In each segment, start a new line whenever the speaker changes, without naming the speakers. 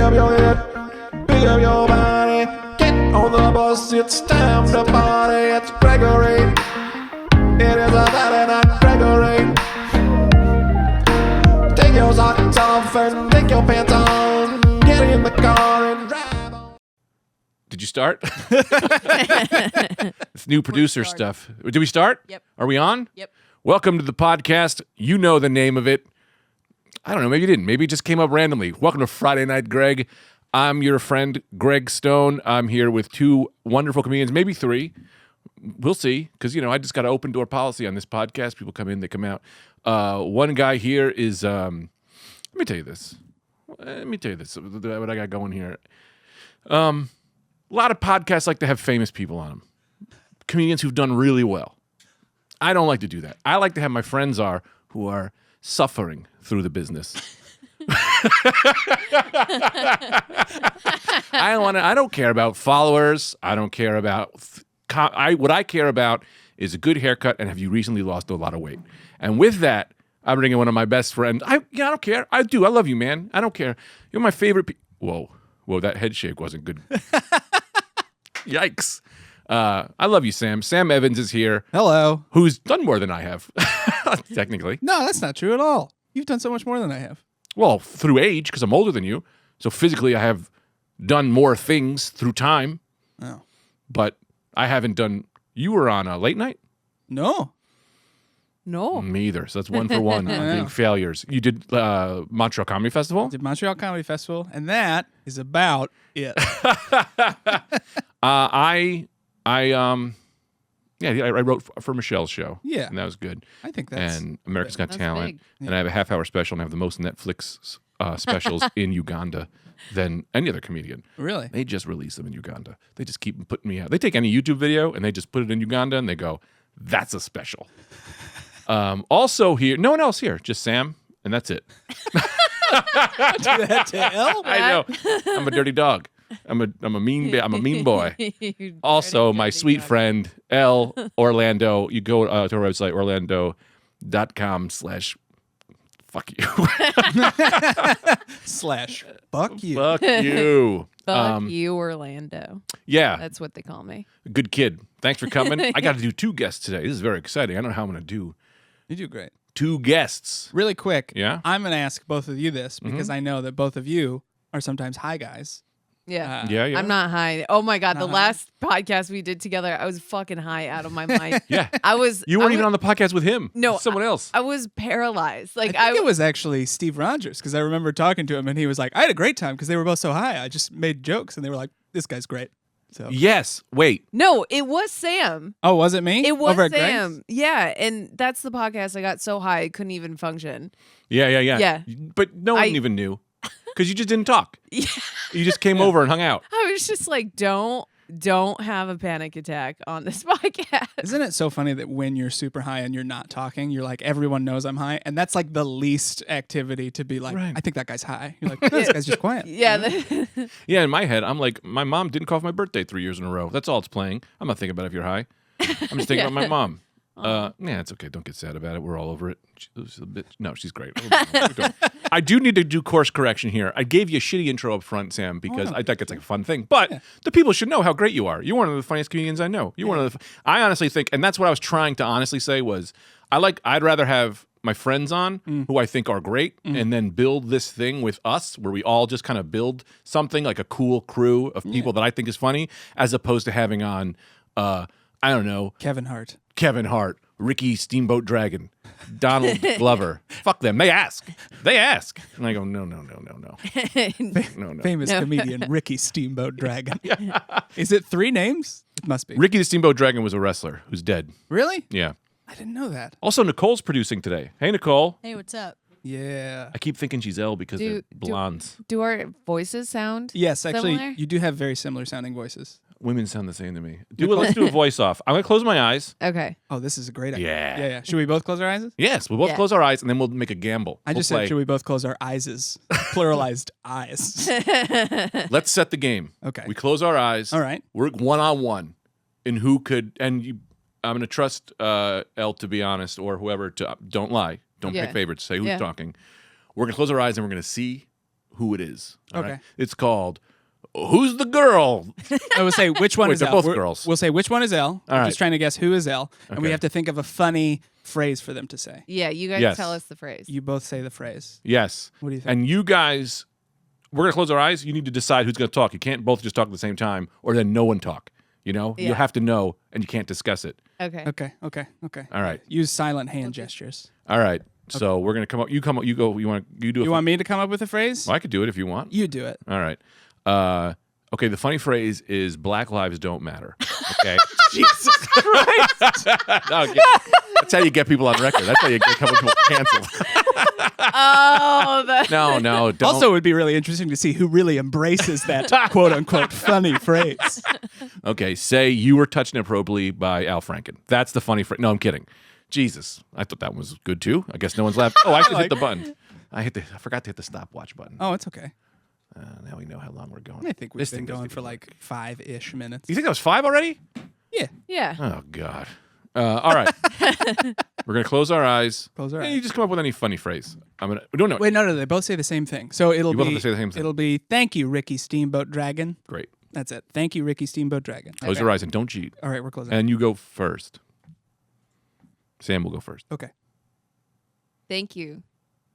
up your head, pick up your body. Get on the bus, it's time to party. It's Gregory. It is a Saturday night, Gregory. Take your socks off and take your pants on. Get in the car and drive on.
Did you start? It's new producer stuff. Did we start?
Yep.
Are we on?
Yep.
Welcome to the podcast. You know the name of it. I don't know. Maybe you didn't. Maybe it just came up randomly. Welcome to Friday Night Greg. I'm your friend, Greg Stone. I'm here with two wonderful comedians, maybe three. We'll see. Because, you know, I just got an open door policy on this podcast. People come in, they come out. One guy here is, let me tell you this. What I got going here. A lot of podcasts like to have famous people on them. Comedians who've done really well. I don't like to do that. I like to have my friends who are suffering through the business. I don't care about followers. I don't care about what I care about is a good haircut and have you recently lost a lot of weight. And with that, I'm bringing one of my best friends. I don't care. I do. I love you, man. I don't care. You're my favorite. Whoa, that head shake wasn't good. Yikes. I love you, Sam. Sam Evans is here.
Hello.
Who's done more than I have, technically.
No, that's not true at all. You've done so much more than I have.
Well, through age, because I'm older than you. So physically, I have done more things through time.
Oh.
But I haven't done... You were on a late night?
No.
Me either. So that's one for one. I'm being failures. You did Montreal Comedy Festival?
I did Montreal Comedy Festival, and that is about it.
I wrote for Michelle's show.
Yeah.
And that was good.
I think that's...
And America's Got
That's
Talent.
big.
And I have a half-hour special, and I have the most Netflix specials in Uganda than any other comedian.
Really?
They just release them in Uganda. They just keep putting me out. They take any YouTube video, and they just put it in Uganda, and they go, that's a special. Also here, no one else here, just Sam, and that's it.
Do that to Elle?
I know. I'm a dirty dog. I'm a mean boy. Also, my sweet friend, Elle Orlando. You go to our website, orlando.com/fuck you.
/fuck you.
Fuck you.
Fuck you, Orlando.
Yeah.
That's what they call me.
Good kid. Thanks for coming. I got to do two guests today. This is very exciting. I don't know how I'm going to do
You do great.
two guests.
Really quick.
Yeah?
I'm going to ask both of you this because I know that both of you are sometimes high guys.
Yeah.
Yeah.
I'm not high. Oh my God. The
Not high?
last podcast we did together, I was fucking high out of my mind.
Yeah.
I
You weren't even on the podcast with him.
No,
Someone else.
I was paralyzed. Like
I think it was actually Steve Rogers because I remember talking to him and he was like, I had a great time because they were both so high. I just made jokes and they were like, this guy's great. So.
Yes. Wait.
No, it was Sam.
Oh, was it me?
It was
Over at
Sam.
Greg's?
Yeah, and that's the podcast. I got so high I couldn't even function.
Yeah.
Yeah.
But no one
I-
even knew because you just didn't talk.
Yeah.
You just came over and hung out.
I was just like, don't have a panic attack on this podcast.
Isn't it so funny that when you're super high and you're not talking, you're like, everyone knows I'm high? And that's like the least activity to be like,
Right.
I think that guy's high. You're like, this guy's just quiet.
Yeah.
Yeah, in my head, I'm like, my mom didn't call for my birthday 3 years in a row. That's all it's playing. I'm not thinking about if you're high. I'm just thinking about my mom. Yeah, it's okay. Don't get sad about it. We're all over it. She's a bitch. No, she's great. I do need to do course correction here. I gave you a shitty intro up front, Sam, because I think it's like a fun thing. But the people should know how great you are. You're one of the funniest comedians I know. You're one of the. I honestly think, and that's what I was trying to honestly say was, I'd rather have my friends on who I think are great, and then build this thing with us where we all just kind of build something like a cool crew of people that I think is funny, as opposed to having on, I don't know,
Kevin Hart,
Ricky Steamboat Dragon, Donald Glover. Fuck them. They ask. And I go, no. No.
famous comedian Ricky Steamboat Dragon. Is it 3 names? It must be.
Ricky the Steamboat Dragon was a wrestler who's dead.
Really?
Yeah.
I didn't know that.
Also, Nicole's producing today. Hey, Nicole.
Hey, what's up?
Yeah.
I keep thinking she's Elle because they're blondes.
Do our voices sound?
Yes, actually,
similar?
you do have very similar sounding voices.
Women sound the same to me. Let's do a voice off. I'm going to close my eyes.
Okay.
Oh, this is a great idea.
Yeah.
Yeah. Should we both close our eyes?
Yes, we'll both close our eyes and then we'll make a gamble.
I just
We'll
said,
play.
should we both close our eyes? Pluralized eyes.
Let's set the game.
Okay.
We close our eyes.
All right.
We're one-on-one. And who could, and you, I'm going to trust Elle to be honest, or whoever to, don't lie. Don't pick favorites. Say who's talking. We're going to close our eyes and we're going to see who it is. all
Okay.
right? It's called Who's the Girl?
I will say which one
Wait,
is
they're
Elle.
both
We're-
girls.
We'll say which one is Elle.
All
We're
right.
just trying to guess who is Elle, and we
Okay.
have to think of a funny phrase for them to say.
Yeah, you guys
Yes.
tell us the phrase.
You both say the phrase.
Yes.
What do you think?
And you guys, we're going to close our eyes. You need to decide who's going to talk. You can't both just talk at the same time or then no one talk. You know? You
Yeah.
have to know and you can't discuss it.
Okay.
Okay.
All right.
Use silent hand gestures.
All right. So we're going to come up. You come up. You go. You do it.
You want me to come up with a phrase?
Well, I could do it if you want.
You do it.
All right. Okay, the funny phrase is Black Lives Don't Matter. Okay.
Jesus Christ.
No, that's how you get people on record. That's how you get a couple people canceled.
Oh,
No, don't.
Also, it would be really interesting to see who really embraces that quote unquote funny phrase.
Okay, say you were touched inappropriately by Al Franken. That's the funny phrase. No, I'm kidding. Jesus, I thought that was good too. I guess no one's laughed. Oh, I should hit the button. I forgot to hit the stopwatch button.
Oh, it's okay.
Now we know how long we're going.
I think we've
This
been
thing doesn't
going for
even
like 5-ish minutes.
You think that was 5 already?
Yeah.
yeah.
Oh God. All right. We're gonna close our eyes.
Close our
And
eyes.
you just come up with any funny phrase. I'm gonna. We don't know.
Wait, no, they both say the same thing. So it'll
You both
be
have to say the same thing.
It'll be thank you, Ricky Steamboat Dragon.
Great.
That's it. Thank you, Ricky Steamboat Dragon.
Close
Okay.
your eyes and don't cheat.
All right, we're closing.
And you go first. Sam will go first.
Okay.
Thank you.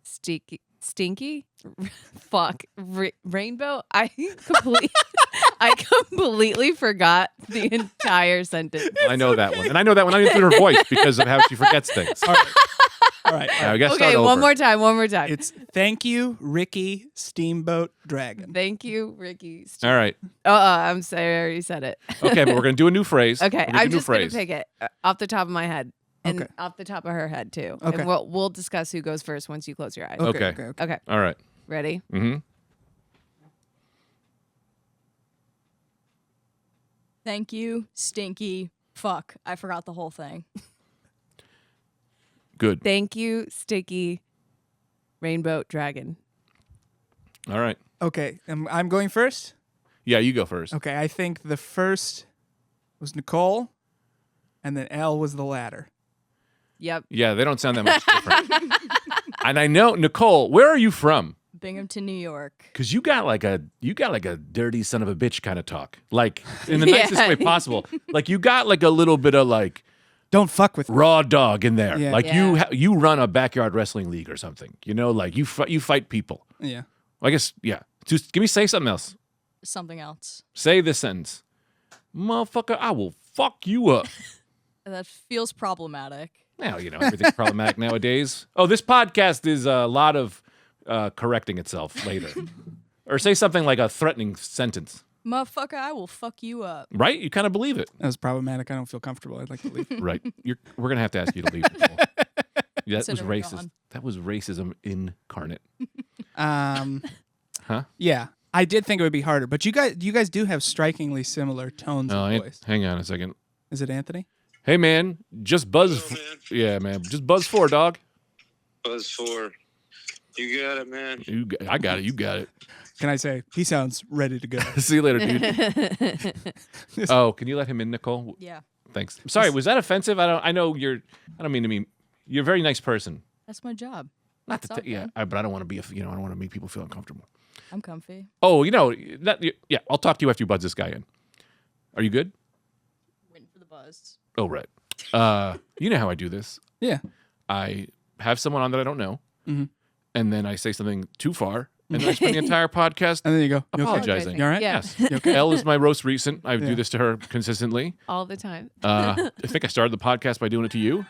Stinky? Fuck. Rainbow? I completely forgot the entire sentence.
I know that one, and I know that one. I didn't do her voice because of how she forgets things.
All right.
Now, I guess
Okay,
start over.
one more time.
It's thank you, Ricky Steamboat Dragon.
Thank you, Ricky.
All right.
I'm sorry, I already said it.
Okay, but we're gonna do a new phrase.
Okay,
We're gonna
I'm
do a new
just gonna
phrase.
pick it off the top of my head and
Okay.
off the top of her head too.
Okay.
And we'll discuss who goes first once you close your eyes.
Okay.
Okay.
All right.
Ready?
Mm-hmm.
Thank you, stinky. Fuck, I forgot the whole thing.
Good.
Thank you, Sticky Rainbow Dragon.
All right.
Okay, I'm going first.
Yeah, you go first.
Okay, I think the first was Nicole, and then Elle was the latter.
Yep.
Yeah, they don't sound that much different. And I know, Nicole, where are you from?
Binghamton, New York.
Because you got like a dirty son of a bitch kind of talk, like in the
Yeah.
nicest way possible. Like you got like a little bit of like
Don't fuck with me.
raw dog in there.
Yeah.
Like
Yeah.
you run a backyard wrestling league or something. You know, like you fight people.
Yeah.
Well, I guess yeah. Just say something else.
Something else.
Say this sentence, motherfucker. I will fuck you up.
That feels problematic.
Now you know everything's problematic nowadays. Oh, this podcast is a lot of correcting itself later, or say something like a threatening sentence.
Motherfucker, I will fuck you up.
Right? You kind of believe it.
That was problematic. I don't feel comfortable. I'd like to leave.
Right. We're gonna have to ask you to leave. Nicole. Yeah, that was
Consider it
racist.
gone.
That was racism incarnate.
Huh? Yeah. I did think it would be harder, but you guys do have strikingly similar tones
Oh,
of voice.
hang on a second.
Is it Anthony?
Hey man, just buzz.
Hello, man.
Yeah, man, just buzz 4, dog.
Buzz 4. You got it, man.
I got it. You got it.
Can I say he sounds ready to go?
See you later, dude. Oh, can you let him in, Nicole?
Yeah,
Thanks. Sorry, was that offensive? I know you're. I don't mean to mean. You're a very nice person.
that's my job.
Not
It's
to.
all
Yeah,
good.
but I don't want to be. I don't want to make people feel uncomfortable.
I'm comfy.
Oh, yeah. I'll talk to you after you buzz this guy in. Are you good?
Waiting for the buzz.
Oh, right. You know how I do this.
Yeah.
I have someone on that I don't know,
Mhm.
and then I say something too far, and then I spend the entire podcast
And then you go. You okay?
apologizing.
You all right?
Yeah.
Yes. Elle is my roast recent. I
Yeah.
do this to her consistently.
All the time.
I think I started the podcast by doing it to you.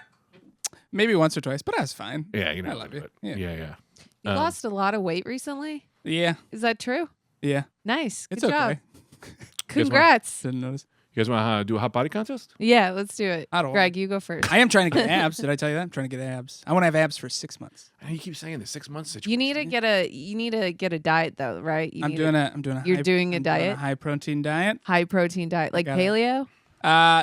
Maybe once or twice, but that's fine.
Yeah, you know.
I love you.
but-
Yeah.
yeah.
You lost a lot of weight recently?
Yeah.
Is that true?
Yeah.
Nice. Good
It's
job.
okay.
Congrats.
Didn't notice.
You guys want to do a hot body contest?
Yeah, let's do it.
I don't
Greg, you go first.
I am trying to get abs. Did I tell you that? I'm trying to get abs. I want to have abs for 6 months.
I know you keep saying the 6 months situation.
You need to get a diet though, right?
I'm doing a
You're doing a diet?
high protein diet.
high protein diet, like
got it.
paleo.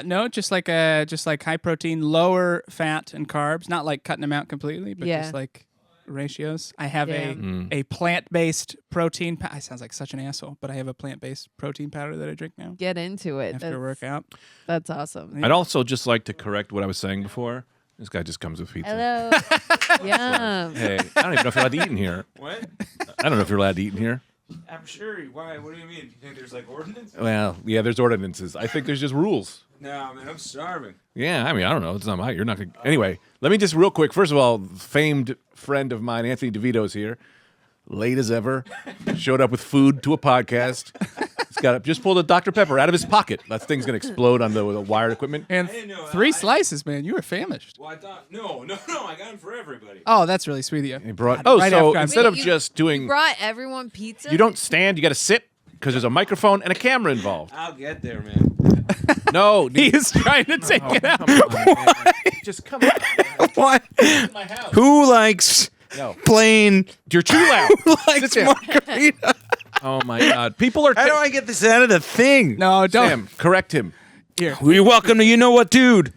No, just like high protein, lower fat and carbs. Not like cutting them out completely, but
Yeah.
just like ratios. I have
Damn.
a plant-based protein. I sounds like such an asshole, but I have a plant-based protein powder that I drink now
Get into it.
after workout.
That's awesome.
I'd also just like to correct what I was saying before. This guy just comes with pizza.
Hello. Yum.
Hey, I don't even know if you're allowed to eat in here. What? I don't know if you're allowed to eat in here.
I'm sure. Why? What do you mean? You think there's like ordinance?
Well, yeah, there's ordinances. I think there's just rules.
No, man, I'm starving.
Yeah, I mean, I don't know. It's not my. You're not gonna. Anyway, let me just real quick. First of all, famed friend of mine, Anthony DeVito, is here. Late as ever. Showed up with food to a podcast. Just pulled a Dr. Pepper out of his pocket. That thing's gonna explode on the wired equipment.
And
I didn't know.
3 slices, man. You were famished.
Well, I thought no. I got them for everybody.
Oh, that's really sweet of you.
He brought.
Right
So
after I'm
instead of
Wait,
just doing,
You brought everyone pizza?
you don't stand. You got to sit because there's a microphone and a camera involved.
I'll get there, man.
No,
He is trying to take it out.
come on, man. Just come on.
What?
It's my house.
Who likes
No.
plain?
You're too loud.
Who likes
down.
margarita?
Oh my God. People are.
How do I get this out of the thing?
No, don't.
Sam, correct him.
Here.
You're welcome to You Know What, Dude.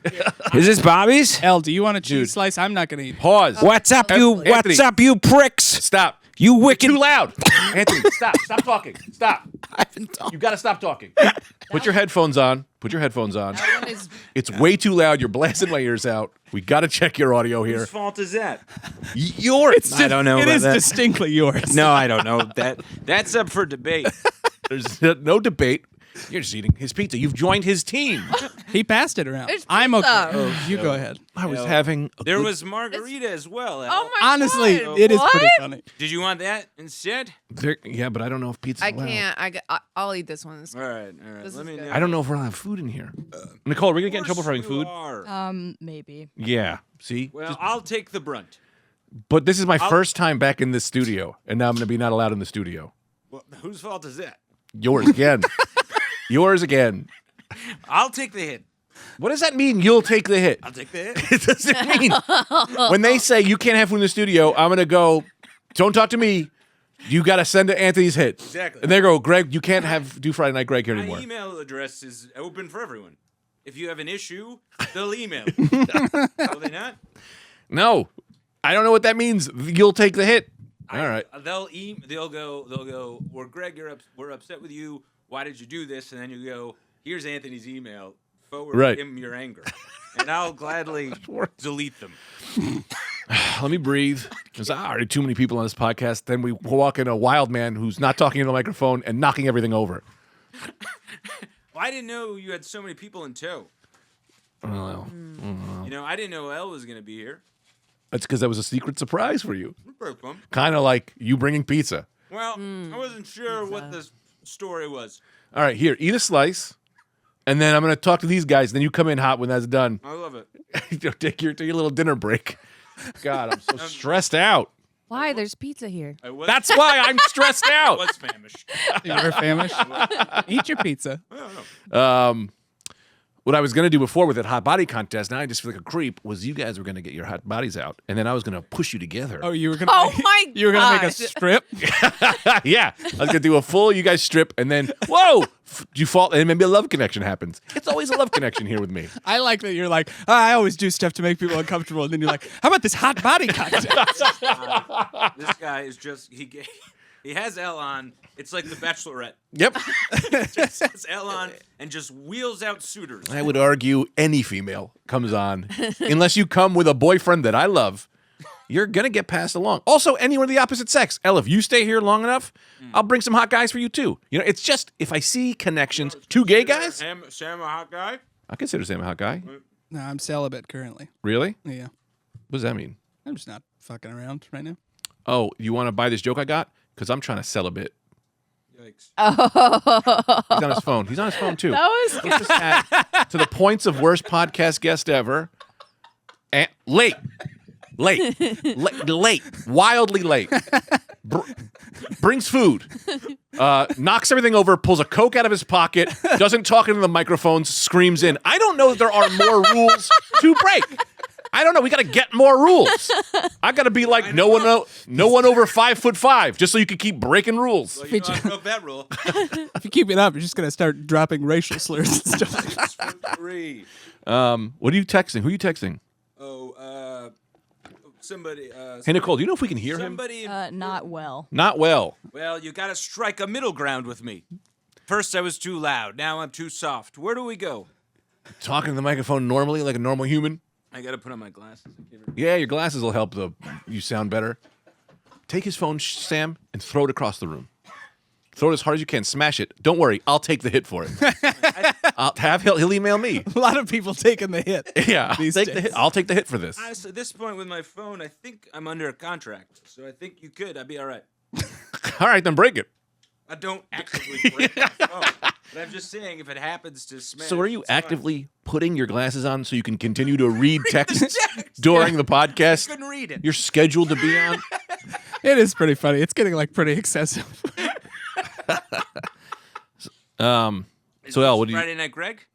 Is this Bobby's?
Elle, do you want a cheese slice? I'm not going to eat.
Pause.
What's up, you?
Anthony.
What's up, you pricks?
Stop.
You wicked.
Too loud. Anthony, stop. Stop talking. Stop.
I've been talking.
You got to stop talking. Put your headphones on. Put your headphones on.
That one is
It's way too loud. You're blasting my ears out. We got to check your audio here.
Whose fault is that?
Yours.
I don't know
It
about
is
that.
distinctly yours.
No, I don't know that.
That's up for debate.
There's no debate. You're just eating his pizza. You've joined his team.
He passed it around.
There's
I'm okay.
pizza.
You go ahead.
I was having. a
There
good-
was margarita as well. Al.
Oh my
Honestly,
God.
it is
What?
pretty funny.
Did you want that instead?
Yeah, but I don't know if pizza's
I
allowed.
can't. I'll eat this one. This-
All right.
This
Let
is
me
good.
know.
I don't know if we're allowed food in here. Nicole, are we gonna get in trouble for having food?
Maybe.
Yeah. See.
Well, I'll take the brunt.
But this is my first time back in this studio, and now I'm gonna be not allowed in the studio.
Well, whose fault is that?
Yours again. Yours again.
I'll take the hit.
What does that mean? You'll take the hit.
I'll take the hit.
It doesn't mean when they say you can't have food in the studio. I'm gonna go. Don't talk to me. You got to send to Anthony's hit.
Exactly.
And they go, Greg. You can't do Friday Night Greg here
My
anymore.
email address is open for everyone. If you have an issue, they'll email. Will they not?
No, I don't know what that means. You'll take the hit. All right.
They'll go. Well, Greg, we're upset with you. Why did you do this? And then you go, here's Anthony's email. Forward
Right.
him your anger, and I'll gladly delete them.
Let me breathe. There's already too many people on this podcast. Then we walk in a wild man who's not talking in the microphone and knocking everything over.
Well, I didn't know you had so many people in tow.
Well,
You know, I didn't know Elle was going to be here.
that's because that was a secret surprise for you.
I'm pretty pumped.
Kind of like you bringing pizza.
Well, I wasn't sure what the story was.
All right, here, eat a slice, and then I'm going to talk to these guys, and then you come in hot when that's done.
I love it.
Take your little dinner break. God, I'm so stressed out.
Why? There's pizza here.
I was,
That's why I'm stressed
I
out.
was famished.
You were famished. Eat your pizza.
I don't know.
What I was going to do before with that hot body contest, now I just feel like a creep, was you guys were going to get your hot bodies out, and then I was going to push you together.
Oh, you were gonna.
Oh my
You were gonna make a
gosh.
strip.
Yeah, I was going to do a full you guys strip, and then, whoa, you fall, and maybe a love connection happens. It's always a love connection here with me.
I like that you're like, I always do stuff to make people uncomfortable, and then you're like, how about this hot body contest?
This guy is just he has Elle on. It's like the Bachelorette.
Yep.
Just has Elle on and just wheels out suitors.
I would argue any female comes on, unless you come with a boyfriend that I love, you're going to get passed along. Also, anyone of the opposite sex. Elle, if you stay here long enough, I'll bring some hot guys for you too. You know, it's just, if I see connections, two gay guys,
Sam a hot guy?
I consider Sam a hot guy.
No, I'm celibate currently.
Really?
Yeah,
What does that mean?
I'm just not fucking around right now.
Oh, you want to buy this joke I got? Because I'm trying to sell a bit.
Yikes.
He's on his phone. He's on his phone too.
That was
Let's just add to the points of worst podcast guest ever. And late, wildly late. Brings food, knocks everything over, pulls a Coke out of his pocket, doesn't talk into the microphones, screams in. I don't know that there are more rules to break. I don't know. We got to get more rules. I got to be like no one over 5'5", just so you can keep breaking rules.
Well, you know I broke that rule.
If you keep it up, you're just gonna start dropping racial slurs and stuff.
3.
What are you texting? Who are you texting?
Oh, somebody.
Hey, Nicole, do you know if we can hear him?
Somebody.
Not well.
Not well.
Well, you got to strike a middle ground with me. First, I was too loud. Now I'm too soft. Where do we go?
Talking to the microphone normally, like a normal human.
I got to put on my glasses.
Yeah, your glasses will help you sound better. Take his phone, Sam, and throw it across the room. Throw it as hard as you can. Smash it. Don't worry. I'll take the hit for it. He'll email me.
A lot of people taking the hit.
Yeah,
These
take the
days.
hit. I'll take the hit for this.
Honestly, at this point with my phone, I think I'm under a contract. So I think you could. I'd be all right.
All right, then break it.
I don't actively break my phone. But I'm just saying, if it happens to smash.
So are you
it's fine.
actively putting your glasses on so you can continue to read texts during the podcast?
Couldn't read it.
You're scheduled to be on?
It is pretty funny. It's getting like pretty excessive.
So Elle, what do you
Friday Night Greg?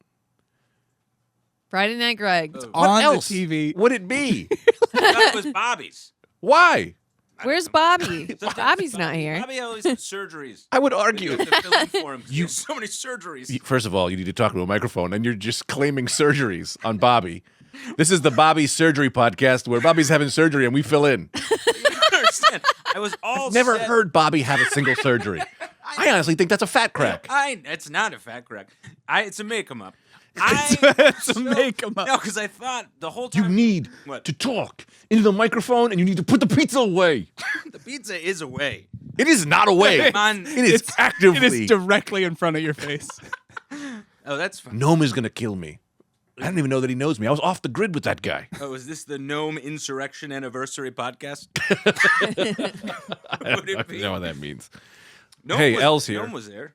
Friday Night Greg.
On
else
the TV.
would it be?
I thought it was Bobby's.
Why?
Where's Bobby? Bobby's not here.
Bobby always has surgeries.
I would
You
argue.
have to fill in for him. You have so many surgeries.
First of all, you need to talk to a microphone, and you're just claiming surgeries on Bobby. This is the Bobby Surgery Podcast where Bobby's having surgery and we fill in.
You don't understand. I was all
Never
set.
heard Bobby have a single surgery. I honestly think that's a fat crack.
It's not a fat crack. It's a make 'em up.
It's a make 'em up.
No, because I thought the whole
You
time
need
What?
to talk into the microphone, and you need to put the pizza away.
the pizza is away.
It is not away.
Man,
It is actively.
It is directly in front of your face.
Oh, that's fine.
Gnome is going to kill me. I don't even know that he knows me. I was off the grid with that guy.
Oh, is this the Gnome Insurrection Anniversary podcast?
I
Would it
don't
be?
know what that means.
Gnome
Hey,
was,
Elle's here.
Gnome was there.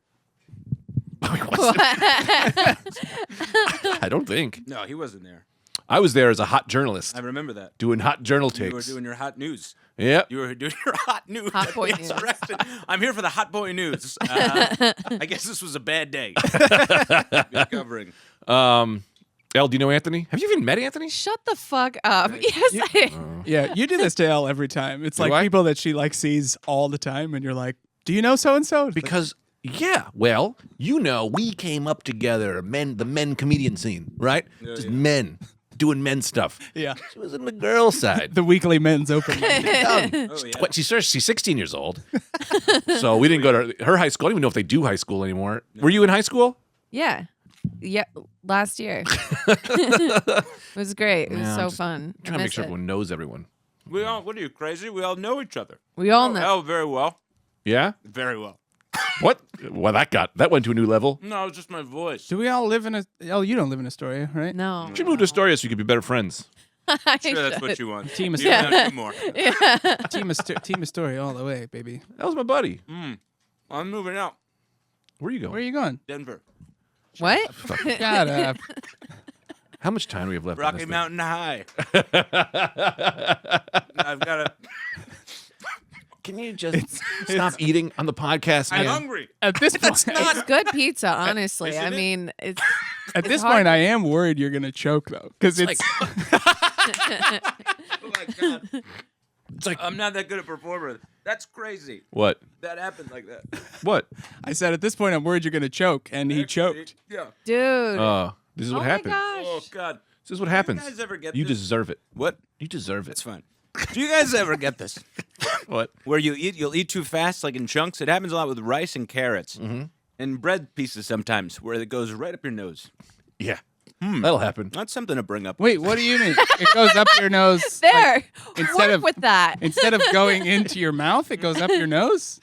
I don't think.
No, he wasn't there.
I was there as a hot journalist
I remember that.
doing hot journal
You were
takes.
doing your hot news.
Yep.
You were doing your hot news.
Hot
at
boy
the
news.
Insurrection. I'm here for the hot boy news. I guess this was a bad day. Good covering.
Elle, do you know Anthony? Have you even met Anthony?
Shut the fuck up. Yes, I.
Yeah, you do this to Elle every time. It's
Do
like
I?
people that she like sees all the time, and you're like, "Do you know so and so?"
Because yeah, well, you know, we came up together, the men comedian scene, right? Just men doing men stuff.
Yeah,
She was in the girl side.
the weekly men's open. mic.
Oh, yeah.
She's 16 years old, so we didn't go to her high school. I don't even know if they do high school anymore. Were you in high school?
Yeah. Yeah. Last year. It was great. It was
Yeah, I'm
so
just
fun. I
Trying to make
miss
sure
it.
everyone knows everyone.
What are you, crazy? We all know each other.
We all know.
Oh, very well.
Yeah.
Very well.
What? Well, that went to a new level.
No, it's just my voice.
Do we all live in a? Elle, you don't live in Astoria, right?
No.
You should move to Astoria so you could be better friends.
I
Sure, that's
should.
what you want.
Team
You
Astoria.
want two more.
Team Astoria all the way, baby.
That was my buddy.
I'm moving out.
Where are you going?
Where are you going?
Denver.
What?
Shut up.
How much time do we have left? on
Rocky
this thing?
Mountain High. I've got to.
Can you just stop eating on the podcast,
I'm
man?
hungry.
At this point,
It's good pizza, honestly.
Isn't
I
it?
mean, it's
at this
hard.
point, I am worried you're gonna choke though, because it's.
Oh my god.
It's like
I'm not that good a performer. That's crazy.
what?
That happened like that.
What?
I said at this point, I'm worried you're gonna choke, and he choked.
Yeah.
dude.
This is
Oh
what
my
happens.
gosh.
Oh god.
This is what happens.
guys ever get
You
this?
deserve it.
What?
You deserve it.
It's fine. Do you guys ever get this?
What?
Where you'll eat too fast, like in chunks. It happens a lot with rice and carrots, and bread pieces sometimes, where it goes right up your nose.
Yeah. That'll happen.
That's something to bring up.
Wait, what do you mean? It goes up your nose.
There.
instead
Work
of-
with that.
Instead of going into your mouth, it goes up your nose.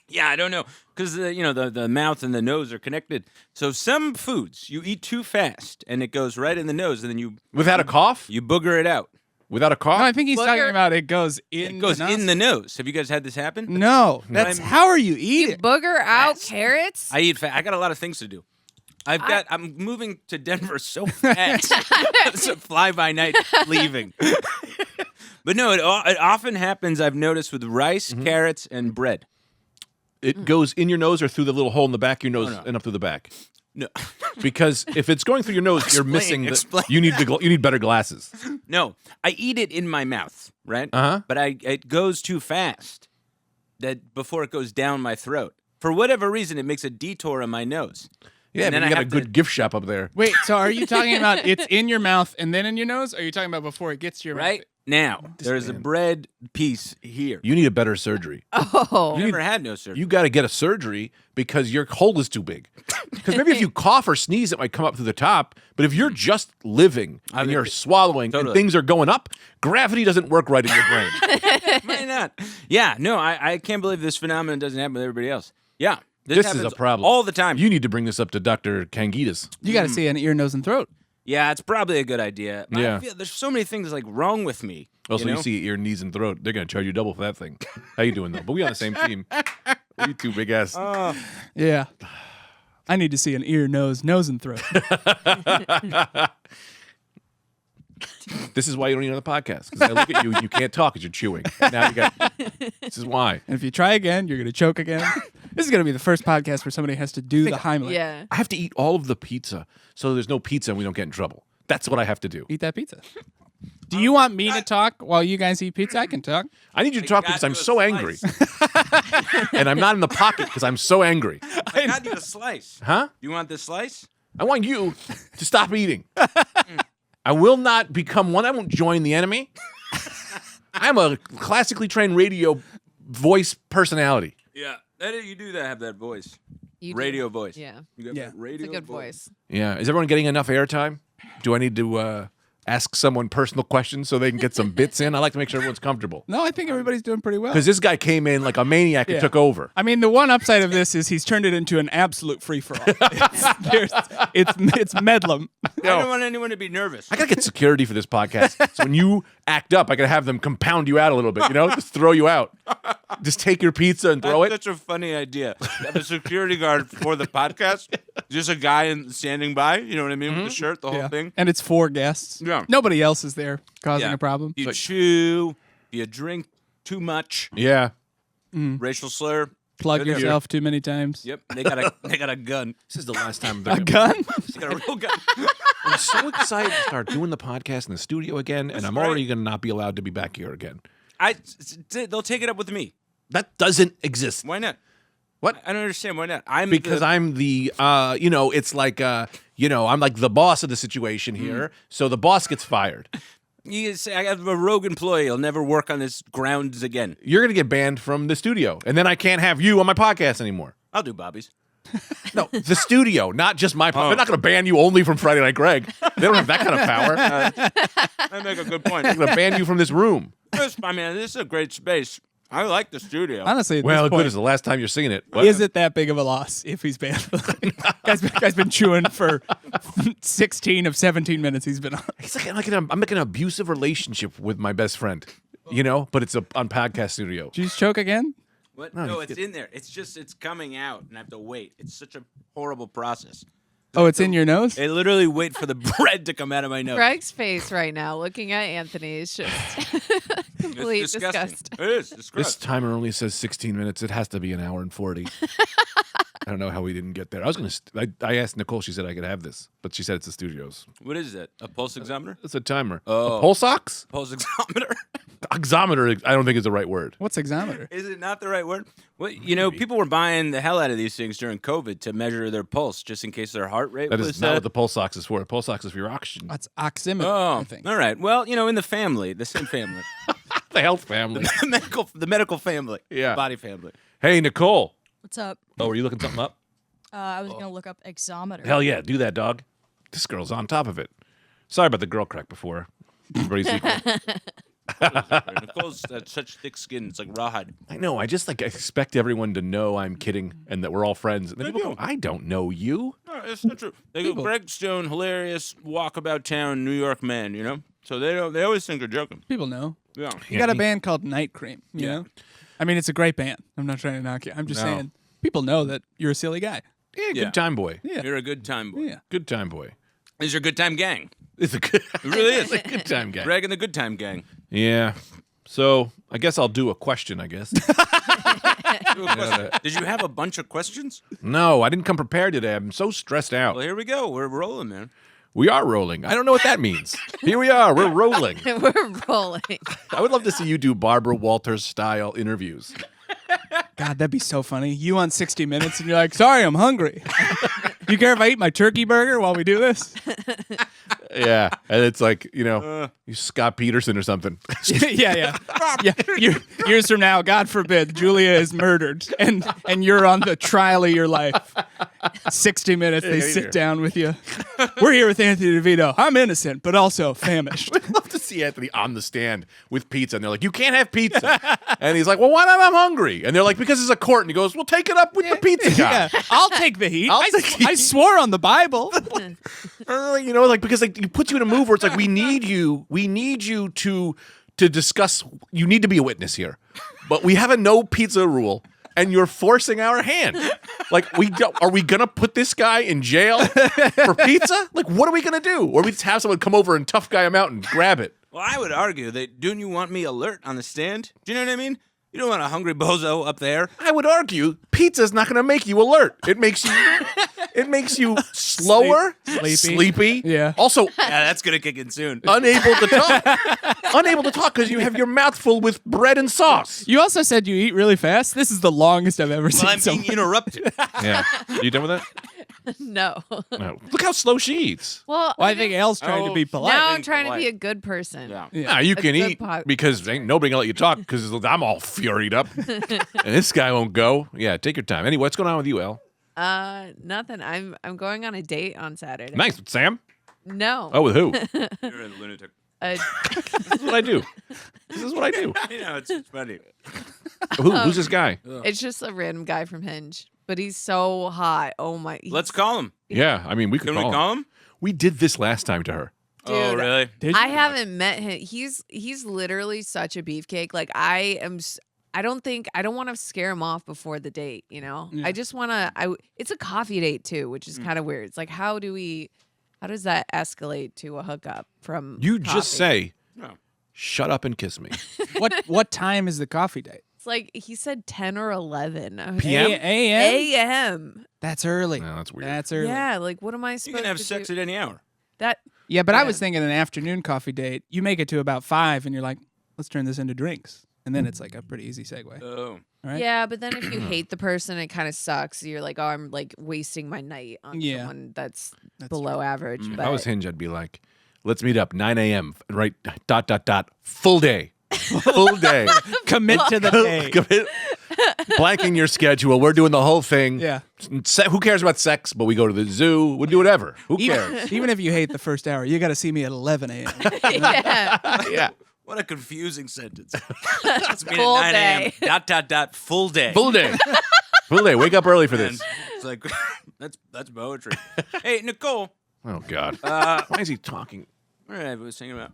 Yeah, I don't know, because the mouth and the nose are connected. So some foods you eat too fast, and it goes right in the nose, and then you
Without a cough?
booger it out.
Without a cough?
No, I think he's talking
Booger.
about it goes in.
It goes
the nose.
in the nose. Have you guys had this happen?
No, that's how are you eating?
Booger out carrots?
I eat fast. I got a lot of things to do. I'm moving to Denver so fast. It's a fly-by-night leaving. But no, it often happens, I've noticed, with rice, carrots, and bread.
It goes in your nose or through the little hole in the back of your nose and up through the back.
No,
Because if it's going through your nose, you're missing.
explain.
You need you need better glasses.
no. I eat it in my mouth, right?
Uh-huh.
But it goes too fast before it goes down my throat. For whatever reason, it makes a detour in my nose.
Yeah,
And
but
then
you
I
got a
have
good
to-
gift shop up there.
Wait, so are you talking about it's in your mouth and then in your nose? Or are you talking about before it gets to your
Right
mouth?
now, there's a
man.
bread piece here.
You need a better surgery.
Oh.
I've never had no surgery.
You got to get a surgery because your hole is too big. Because maybe if you cough or sneeze, it might come up through the top. But if you're just living and you're swallowing and
Totally.
things are going up, gravity doesn't work right in your brain.
Why not? Yeah, no, I can't believe this phenomenon doesn't happen with everybody else. Yeah.
This is
happens
a problem.
all the time.
You need to bring this up to Dr. Kangitas.
You got to see an ear, nose, and throat.
Yeah, it's probably a good idea. But
Yeah.
I feel there's so many things like wrong with me.
Also,
you
you see ear, knees, and throat. They're going to charge you double for that thing. How you doing, though? But we on the same team. You two big ass.
Yeah. I need to see an ear, nose, and throat.
This is why you don't need another podcast. Because I look at you and you can't talk because you're chewing. Now you got. This is why.
And if you try again, you're going to choke again. This is going to be the first podcast where somebody has to do the Heimlich.
Yeah.
I have to eat all of the pizza so there's no pizza and we don't get in trouble. That's what I have to do.
Eat that pizza. Do you want me to talk while you guys eat pizza? I can talk.
I need you to talk because I'm so angry. And I'm not in the pocket because I'm so angry.
I got you a slice.
Huh?
You want this slice?
I want you to stop eating. I will not become one. I won't join the enemy. I'm a classically trained radio voice personality.
Yeah. You do that. Have that voice.
You do.
Radio voice.
Yeah.
You got
Yeah.
that radio
It's a good voice.
Yeah. Is everyone getting enough airtime? Do I need to ask someone personal questions so they can get some bits in? I like to make sure everyone's comfortable.
No, I think everybody's doing pretty well.
Because this guy came in like a maniac and took over.
I mean, the one upside of this is he's turned it into an absolute free-for-all. It's Medlem.
I don't want anyone to be nervous.
I gotta get security for this podcast. So when you act up, I gotta have them compound you out a little bit. You know, just throw you out. Just take your pizza and throw it.
That's such a funny idea. Have a security guard for the podcast. Just a guy standing by. You know what I mean? With the shirt, the whole thing.
And it's 4 guests.
Yeah.
Nobody else is there causing
Yeah.
a problem.
You chew. You drink too much.
Yeah.
Racial slur.
Plug
They're there.
yourself too many times.
Yep. They got a gun.
This is the last time
A gun?
They got a real gun.
I'm so excited to start doing the podcast in the studio again, and I'm
great.
already gonna not be allowed to be back here again.
They'll take it up with me.
That doesn't exist.
Why not?
What?
I don't understand. Why not?
Because I'm the, it's like, I'm like the boss of the situation here. So the boss gets fired.
You say I have a rogue employee. He'll never work on this grounds again.
You're gonna get banned from the studio, and then I can't have you on my podcast anymore.
I'll do Bobby's.
No, the studio, not just my. They're not gonna ban you only from Friday Night Greg. They don't have that kind of power.
I make a good point.
They're gonna ban you from this room.
This is a great space. I like the studio.
Honestly, at
Well,
this
good
point,
as the last time you're seeing it. What?
is it that big of a loss if he's banned? guy's been chewing for 16 of 17 minutes he's been on.
It's like I'm like an abusive relationship with my best friend, but it's on podcast studio.
Did you just choke again?
What? No, it's in there. It's coming out, and I have to wait. It's such a horrible process.
Oh, it's in your nose?
I literally wait for the bread to come out of my nose.
Greg's face right now, looking at Anthony, is just complete
It's disgusting.
disgust.
It is
This
disgusting.
timer only says 16 minutes. It has to be an hour and 40. I don't know how we didn't get there. I was gonna. I asked Nicole. She said I could have this, but she said it's the studios.
What is it? A pulse oximeter?
It's a timer.
Oh.
A pulse ox?
Pulse oximeter?
Oximeter. I don't think is the right word.
What's hexameter?
Is it not the right word? Well, people were buying the hell out of these things during COVID to measure their pulse, just in case their heart rate
That
was
is not what the pulse ox is for. A pulse ox is for your oxygen.
That's oximeter,
Oh,
I think.
all right. Well, in the family, the same family,
The health family.
the medical family,
Yeah.
the body family.
Hey, Nicole.
What's up?
Oh, were you looking something up?
I was gonna look up exometer.
Hell yeah, do that, dog. This girl's on top of it. Sorry about the girl crack before. Everybody's equal.
Nicole's got such thick skin; it's like rawhide.
I know. I just expect everyone to know I'm kidding and that we're all friends. And then people go, I don't know you.
No, it's not true. They go, Greg Stone, hilarious walkabout town New York man. So they always think you're joking.
People know.
Yeah.
You got a band called Night Cream, you know? I mean, it's a great band. I'm not trying to knock you. I'm just
No.
saying, people know that you're a silly guy.
Yeah,
Yeah.
good time boy.
Yeah.
You're a good time boy.
Yeah.
Good time boy.
This is your good time gang.
It's a good,
It really is.
it's a good time guy.
Greg and the good time gang.
Yeah. So I guess I'll do a question, I guess.
Did you have a bunch of questions?
No, I didn't come prepared today. I'm so stressed out.
Well, here we go. We're rolling, man.
We are rolling. I don't know what that means. Here we are. We're rolling.
We're rolling.
I would love to see you do Barbara Walters style interviews.
God, that'd be so funny. You on 60 Minutes and you're like, sorry, I'm hungry. You care if I eat my turkey burger while we do this?
Yeah. And it's like, you Scott Peterson or something.
yeah. Years from now, God forbid, Julia is murdered and you're on the trial of your life. 60 Minutes, they
Yeah,
sit
here.
down with you. We're here with Anthony DeVito. I'm innocent, but also famished.
I'd love to see Anthony on the stand with pizza, and they're like, "You can't have pizza," and he's like, "Well, why not? I'm hungry." And they're like, "Because it's a court," and he goes, "Well, take it up with the pizza guy."
Yeah, I'll take the heat. I swore on the Bible.
You know, like because like it puts you in a move where it's like we need you to discuss. You need to be a witness here, but we have a no pizza rule. And you're forcing our hand. Like, are we gonna put this guy in jail for pizza? Like, what are we gonna do? Or we just have someone come over and tough guy him out and grab it?
Well, I would argue that don't you want me alert on the stand? Do you know what I mean? You don't want a hungry bozo up there.
I would argue pizza's not gonna make you alert. It makes you slower, sleepy.
Yeah.
Also,
Yeah, that's gonna kick in soon.
unable to talk because you have your mouth full with bread and sauce.
You also said you eat really fast. This is the longest I've ever
Well,
seen
I'm being
someone.
interrupted.
Yeah. You done with that?
No.
No. Look how slow she eats.
Well,
Well, I think Elle's trying to be polite.
now I'm
being
trying to be
polite.
a good person.
Yeah.
Nah, you can
good
eat
pot.
because ain't nobody gonna let you talk because I'm all furied up, and this guy won't go. Yeah, take your time. Anyway, what's going on with you, Elle?
Nothing. I'm going on a date on Saturday.
Nice, Sam.
No.
Oh, with who?
You're a lunatic.
Uh,
This is what I do. This is what I do.
You know, it's funny.
Who's this guy?
it's just a random guy from Hinge, but he's so hot. Oh my.
Let's call him.
Yeah, I mean, we could
Can we
call him.
call him?
We did this last time to her.
Oh,
Dude,
really?
I haven't met him. He's literally such a beefcake. Like I don't want to scare him off before the date, you know?
Yeah.
I just want to it's a coffee date too, which is kind of weird. It's like how does that escalate to a hookup from
You
coffee?
just say,
No.
"Shut up and kiss me."
What time is the coffee date?
It's like he said 10 or 11. I was
PM?
like,
A.M.?
AM.
That's early.
No, that's weird.
That's early.
Yeah, like what am I
You
supposed
can have
to
sex
do?
at any hour.
That
Yeah, but I
Yeah.
was thinking an afternoon coffee date. You make it to about 5, and you're like, let's turn this into drinks. And then it's like a pretty easy segue.
Oh.
Right?
Yeah, but then if you hate the person, it kind of sucks. You're like, oh, I'm like wasting my night on
Yeah.
someone that's
That's
below average.
If
But
I was Hinge, I'd be like, "Let's meet up 9 a.m. Right? ... Full day, full day.
Commit to the day.
Commit- Blanking your schedule. We're doing the whole thing.
Yeah.
Who cares about sex? But we go to the zoo. We'll do whatever. Who
Even,
cares?
even if you hate the first hour, you got to see me at 11 a.m.
yeah.
Yeah.
What a confusing sentence. Let's meet
Full
at 9 a.m.
day.
Full day.
Full day. Full day. Wake up early for
And
this.
it's like that's poetry. Hey, Nicole.
Oh God. Why is he talking?
What I was thinking about.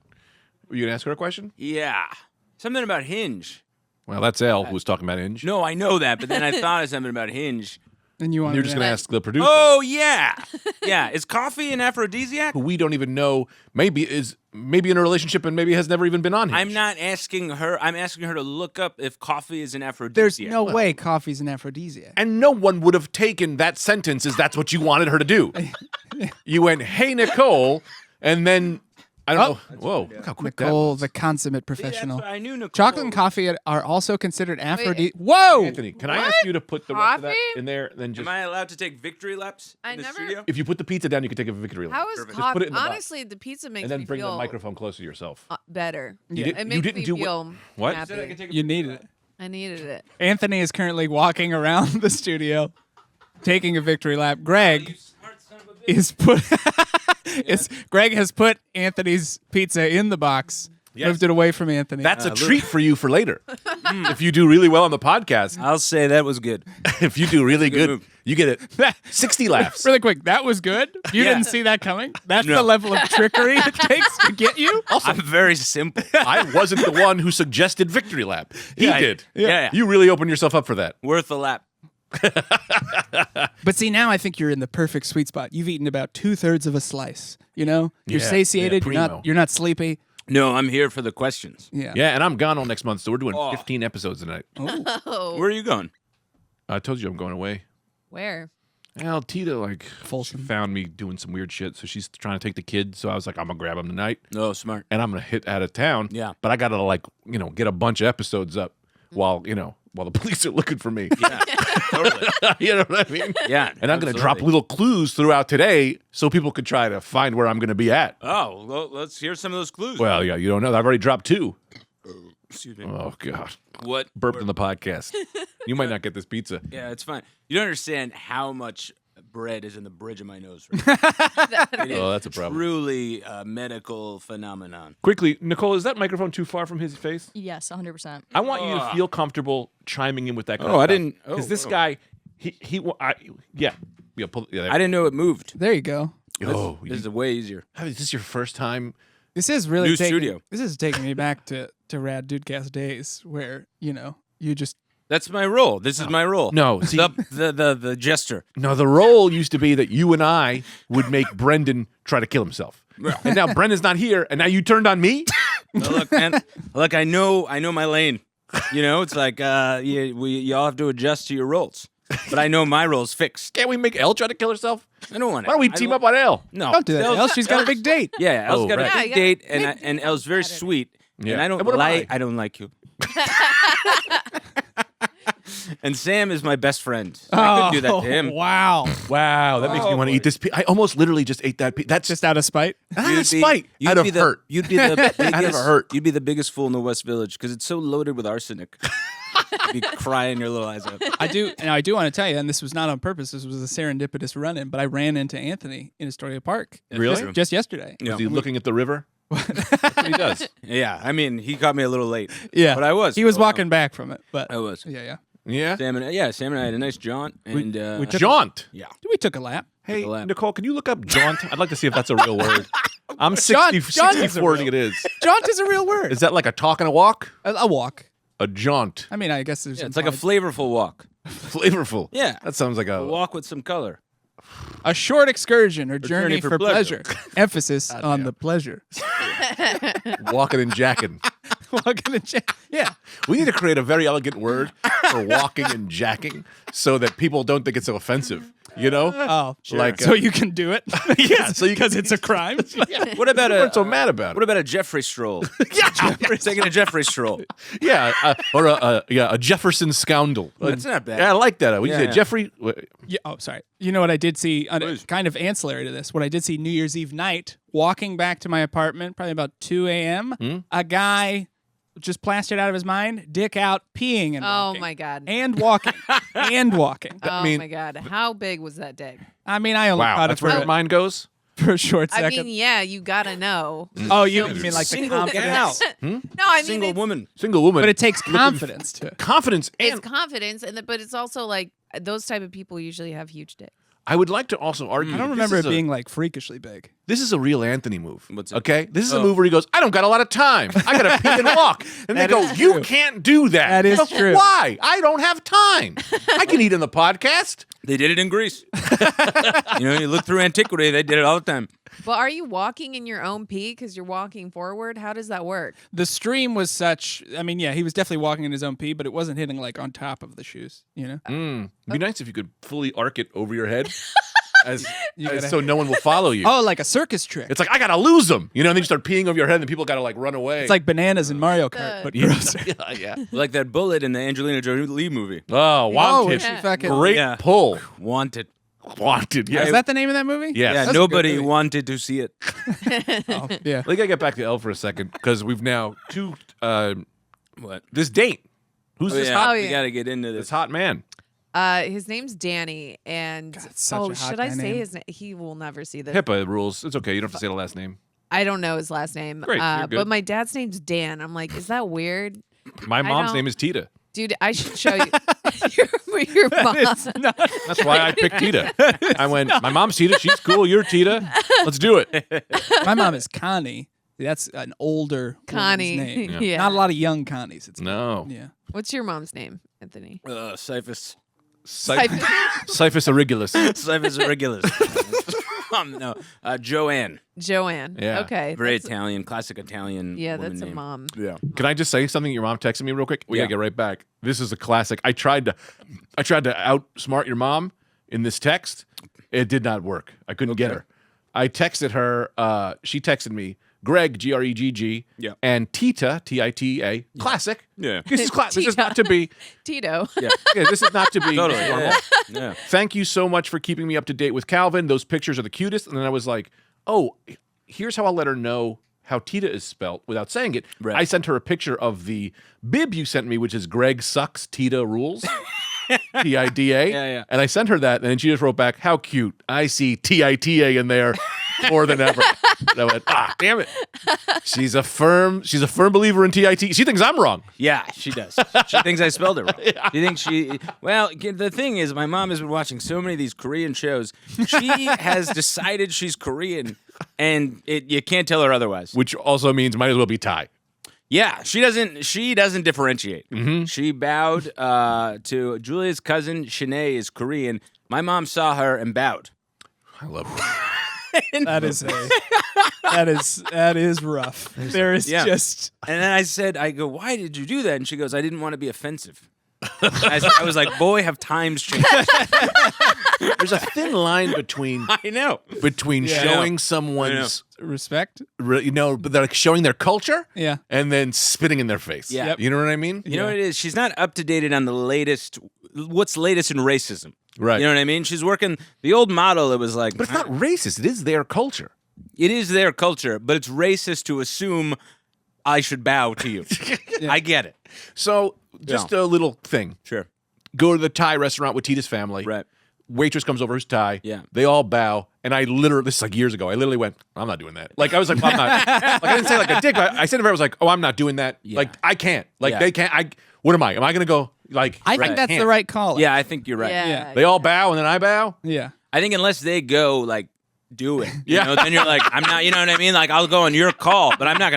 Were you gonna ask her a question?
Yeah. Something about Hinge.
Well, that's Elle who was talking about Hinge.
No, I know that, but then I thought of something about Hinge.
And you want
You're just gonna ask the producer,
Oh yeah. Yeah. Is coffee an aphrodisiac?
who we don't even know, maybe in a relationship and maybe has never even been on Hinge.
I'm not asking her. I'm asking her to look up if coffee is an
There's
aphrodisiac.
no way coffee's an aphrodisiac.
And no one would have taken that sentence as that's what you wanted her to do. You went, "Hey, Nicole," and then I don't know. Whoa, look how quick
Nicole,
that
the consummate
See, that's
professional.
what I knew Nicole.
Chocolate and coffee are also considered aphrodisiac. Whoa!
was. Anthony, can I ask you to put the rest of that
Coffee?
in there? Then just
Am I allowed to take victory laps
I
in the
never-
studio?
if you put the pizza down, you can take a victory lap.
How is
Perfect.
Just put
coffee?
it in the box.
Honestly, the pizza makes
And then
me
bring
feel
the microphone closer to yourself.
better.
You didn't-
It
you
makes
didn't
me
do
feel
what?
happy.
You needed it.
I needed it.
Anthony is currently walking around the studio, taking a victory lap. Greg is put. Greg has put Anthony's pizza in the box.
Yes.
Moved it away from Anthony.
That's a treat for you for later. If you do really well on the podcast,
I'll say that was good.
if you do really good,
move.
you get it 60 laughs.
really quick. That was good. You
Yeah.
didn't see that coming. That's
No.
the level of trickery it takes to get you.
I'm very simple.
I wasn't the one who suggested victory lap. He
Yeah,
did.
yeah.
You really opened yourself up for that.
Worth a lap.
But see, now I think you're in the perfect sweet spot. You've eaten about 2/3 of a slice. You know, you're
Yeah,
satiated.
yeah,
you're
primo.
not sleepy.
No, I'm here for the questions.
Yeah.
Yeah, and I'm gone all next month, so we're doing
Oh.
15 episodes tonight.
Oh,
Where are you going?
I told you I'm going away.
where?
Well, Tita, like,
Folsom.
she found me doing some weird shit, so she's trying to take the kids. So I was like, I'm gonna grab them tonight,
Oh, smart.
and I'm gonna hit out of town.
Yeah.
But I gotta like, get a bunch of episodes up while the police are looking for me.
Yeah, totally.
You know what I mean?
Yeah,
And I'm gonna drop little clues throughout today so people could try to find where I'm gonna be at.
Oh, well, let's hear some of those clues.
Well, yeah, you don't know. I've already dropped 2.
Excuse me.
Oh God,
What?
burped in the podcast. You might not get this pizza.
Yeah, it's fine. You don't understand how much bread is in the bridge of my nose. Right now.
Oh, that's a problem.
Truly a medical phenomenon.
Quickly, Nicole, is that microphone too far from his face?
Yes, 100%.
I want you to feel comfortable chiming in with that. Kind
Oh,
of
I
stuff.
didn't-
Because
oh,
this
oh.
guy, yeah.
I didn't know it moved.
There you go.
Oh,
This is way easier.
is this your first time?
This is really
New
taking,
studio.
This is taking me back to Rad Dudecast days where, you just
That's my role. This is my role.
No, see,
the jester.
no, the role used to be that you and I would make Brendan try to kill himself. And now Brendan's not here, and now you turned on me?
Now, look, man. Look, I know my lane. It's like you all have to adjust to your roles. But I know my role's fixed.
Can't we make Elle try to kill herself?
I don't want to.
Why don't we team up on Elle?
No,
don't do that. Elle, she's got a big date.
Yeah, Elle's
Oh,
got
right.
a big
Yeah,
date,
yeah.
and Elle's very sweet.
Yeah.
And I don't
And what am
like.
I?
I don't like you. And Sam is my best friend. So I could do that to him.
Wow.
Wow, that makes me want to eat this. I almost literally just ate that. That's
Just out of spite.
spite.
You'd
Out of
be the,
hurt.
You'd be the biggest,
Out of hurt.
You'd be the biggest fool in the West Village because it's so loaded with arsenic. You'd be crying your little eyes out.
I do want to tell you, and this was not on purpose. This was a serendipitous run-in, but I ran into Anthony in Astoria Park.
Really?
Just yesterday.
Yeah.
Is he looking at the river? That's what he does.
Yeah, I mean, he caught me a little late.
Yeah,
But I was.
He was
Oh,
walking back from it, but
I was.
yeah.
Yeah.
Sam and I had a nice jaunt, and
we took-
Jaunt.
yeah.
We took a lap.
Hey,
Lap.
Nicole, can you look up jaunt? I'd like to see if that's a real word. I'm
Jaunt
60,
is a
64
real-
think it is.
Jaunt is a real word.
Is that like a talk and a walk?
A walk.
A jaunt.
I mean, I guess there's
It's like a
implied-
flavorful walk.
Flavorful.
Yeah.
That sounds like
A
a
walk with some color.
a short excursion or journey
journey for
for pleasure.
pleasure.
Emphasis on the pleasure.
walking and jacking.
Walking and yeah.
We need to create a very elegant word for walking and jacking so that people don't think it's so offensive. You know?
Oh, sure.
Like,
So you can do it.
Yeah, so you
because it's a crime.
What about
We're so mad about
What
it.
about a Jeffrey stroll? Taking a Jeffrey stroll.
Yeah, or a Jefferson scoundrel.
That's not bad.
Yeah, I like that. What you
Yeah,
say,
yeah.
Jeffrey?
Yeah, oh, sorry. You know what I did see,
Please.
kind of ancillary to this, what I did see New Year's Eve night, walking back to my apartment, probably about 2 a.m., a guy just plastered out of his mind, dick out, peeing and
Oh
walking.
my god.
And walking. And walking.
Oh
mean-
my god. How big was that dick?
I mean, I only
Wow,
caught it
that's where
for,
your mind goes?
for a short
I
second.
mean, yeah, you gotta know.
Oh, you mean like the
Single
confidence?
gal.
No, I mean
Single
it's,
woman.
Single woman.
But it takes confidence to.
confidence
it's
and
confidence, but it's also like those type of people usually have huge dicks.
I would like to also argue.
I don't
that
remember
this
it
is
being like freakishly big.
This is a real Anthony move.
What's it?
Okay? This is a
Oh.
move where he goes, I don't got a lot of time. I got to pee and walk. And they
That
go,
is
you
true.
can't do that.
That is
I go,
true.
Why? I don't have time. I can eat in the podcast.
They did it in Greece. You look through antiquity, they did it all the time.
But are you walking in your own pee because you're walking forward? How does that work?
The stream was such. I mean, yeah, he was definitely walking in his own pee, but it wasn't hitting like on top of the shoes.
It'd be nice if you could fully arc it over your head as
gotta-
so no one will follow you.
Oh, like a circus trick.
It's like, I got to lose them. And then you start peeing over your head and people got to like run away.
It's like bananas in Mario Kart, but
yeah,
grosser.
yeah.
Like that bullet in the Angelina Jolie movie.
Oh,
Oh,
wanted.
is she fucking?
Great
Yeah.
pull.
Wanted.
Wanted. Yeah.
Is that the name of that movie?
Yes.
Yeah,
That's a
nobody
good movie.
wanted to see it.
Oh, yeah.
We got to get back to Elle for a second because we've now
What?
this date. Who's this
yeah,
hot?
Oh,
we
yeah.
got to get into
This
this.
hot man.
His name's Danny, and
it's such a hot
should I
guy
say
name.
his name? He will never see this.
HIPAA rules. It's okay. You don't have to say the last name.
I don't know his last name.
Great, you're good.
But my dad's name's Dan. I'm like, is that weird?
My mom's
don't-
name is Tita.
Dude, I should show you your mom.
That's why I picked Tita. I went, my mom's Tita. She's cool. You're Tita. Let's do it.
My mom is Connie. That's an older woman's
Connie.
name.
Yeah.
Not a lot of young Connies. It's
No.
Yeah.
What's your mom's name, Anthony?
Cyphus.
Siphus aurigulus.
Cyphus irregulus. No. Joanne.
Joanne.
Yeah.
Okay.
Very
that's-
Italian, classic Italian.
Yeah,
woman
that's a
name.
mom.
Yeah.
Can I just say something? Your mom texted me real quick. We
Yeah.
gotta get right back. This is a classic. I tried to outsmart your mom in this text. It did not work. I couldn't get her. I texted her. She texted me. Greg, Gregg,
Yeah.
and Tita, Tita, classic.
Yeah.
This is This is not to be.
Tito.
Yeah, this is not to be
Totally.
normal.
Yeah. Yeah.
Thank you so much for keeping me up to date with Calvin. Those pictures are the cutest. And then I was like, oh, here's how I'll let her know how Tita is spelt without saying it.
Right.
I sent her a picture of the bib you sent me, which is Greg sucks, Tita rules. T-I-D-A.
Yeah.
And I sent her that, and then she just wrote back, how cute. I see T-I-T-A in there more than ever. And I went, damn it. She's a firm believer in T-I-T. She thinks I'm wrong.
Yeah, she does. She thinks I spelled it wrong. She thinks well, the thing is, my mom has been watching so many of these Korean shows. She has decided she's Korean, and you can't tell her otherwise.
Which also means might as well be Thai.
Yeah, she doesn't differentiate.
Mm-hmm.
She bowed to Julia's cousin. Shanae is Korean. My mom saw her and bowed.
I love her.
That is rough. There is just.
And then I go, why did you do that? And she goes, I didn't want to be offensive. I was like, boy, have times changed.
There's a thin line between showing someone's
Respect.
but they're like showing their culture,
Yeah.
and then spitting in their face.
Yeah. Yep.
You know what I mean?
You know what it is? She's not up to date on what's latest in racism.
Right.
You know what I mean? She's working the old model. It was like,
But it's not racist. It is their culture.
it is their culture, but it's racist to assume I should bow to you. I get it.
So just a little thing.
Sure.
Go to the Thai restaurant with Tita's family.
Right.
Waitress comes over who's Thai.
Yeah.
They all bow. And I literally, this is like years ago, I literally went, I'm not doing that. Like, I was like, I'm not. Like, I didn't say like a dick. I said to her, I was like, oh, I'm not doing that.
Yeah.
Like, I can't. Like,
Yeah.
they can't. What am I? Am I going to go, like,
I think that's the right call.
Yeah, I think you're right.
Yeah.
They all bow and then I bow?
Yeah.
I think unless they go, like, do it.
Yeah.
You know, then you're like, I'm not, you know what I mean? Like, I'll go on your call, but I'm not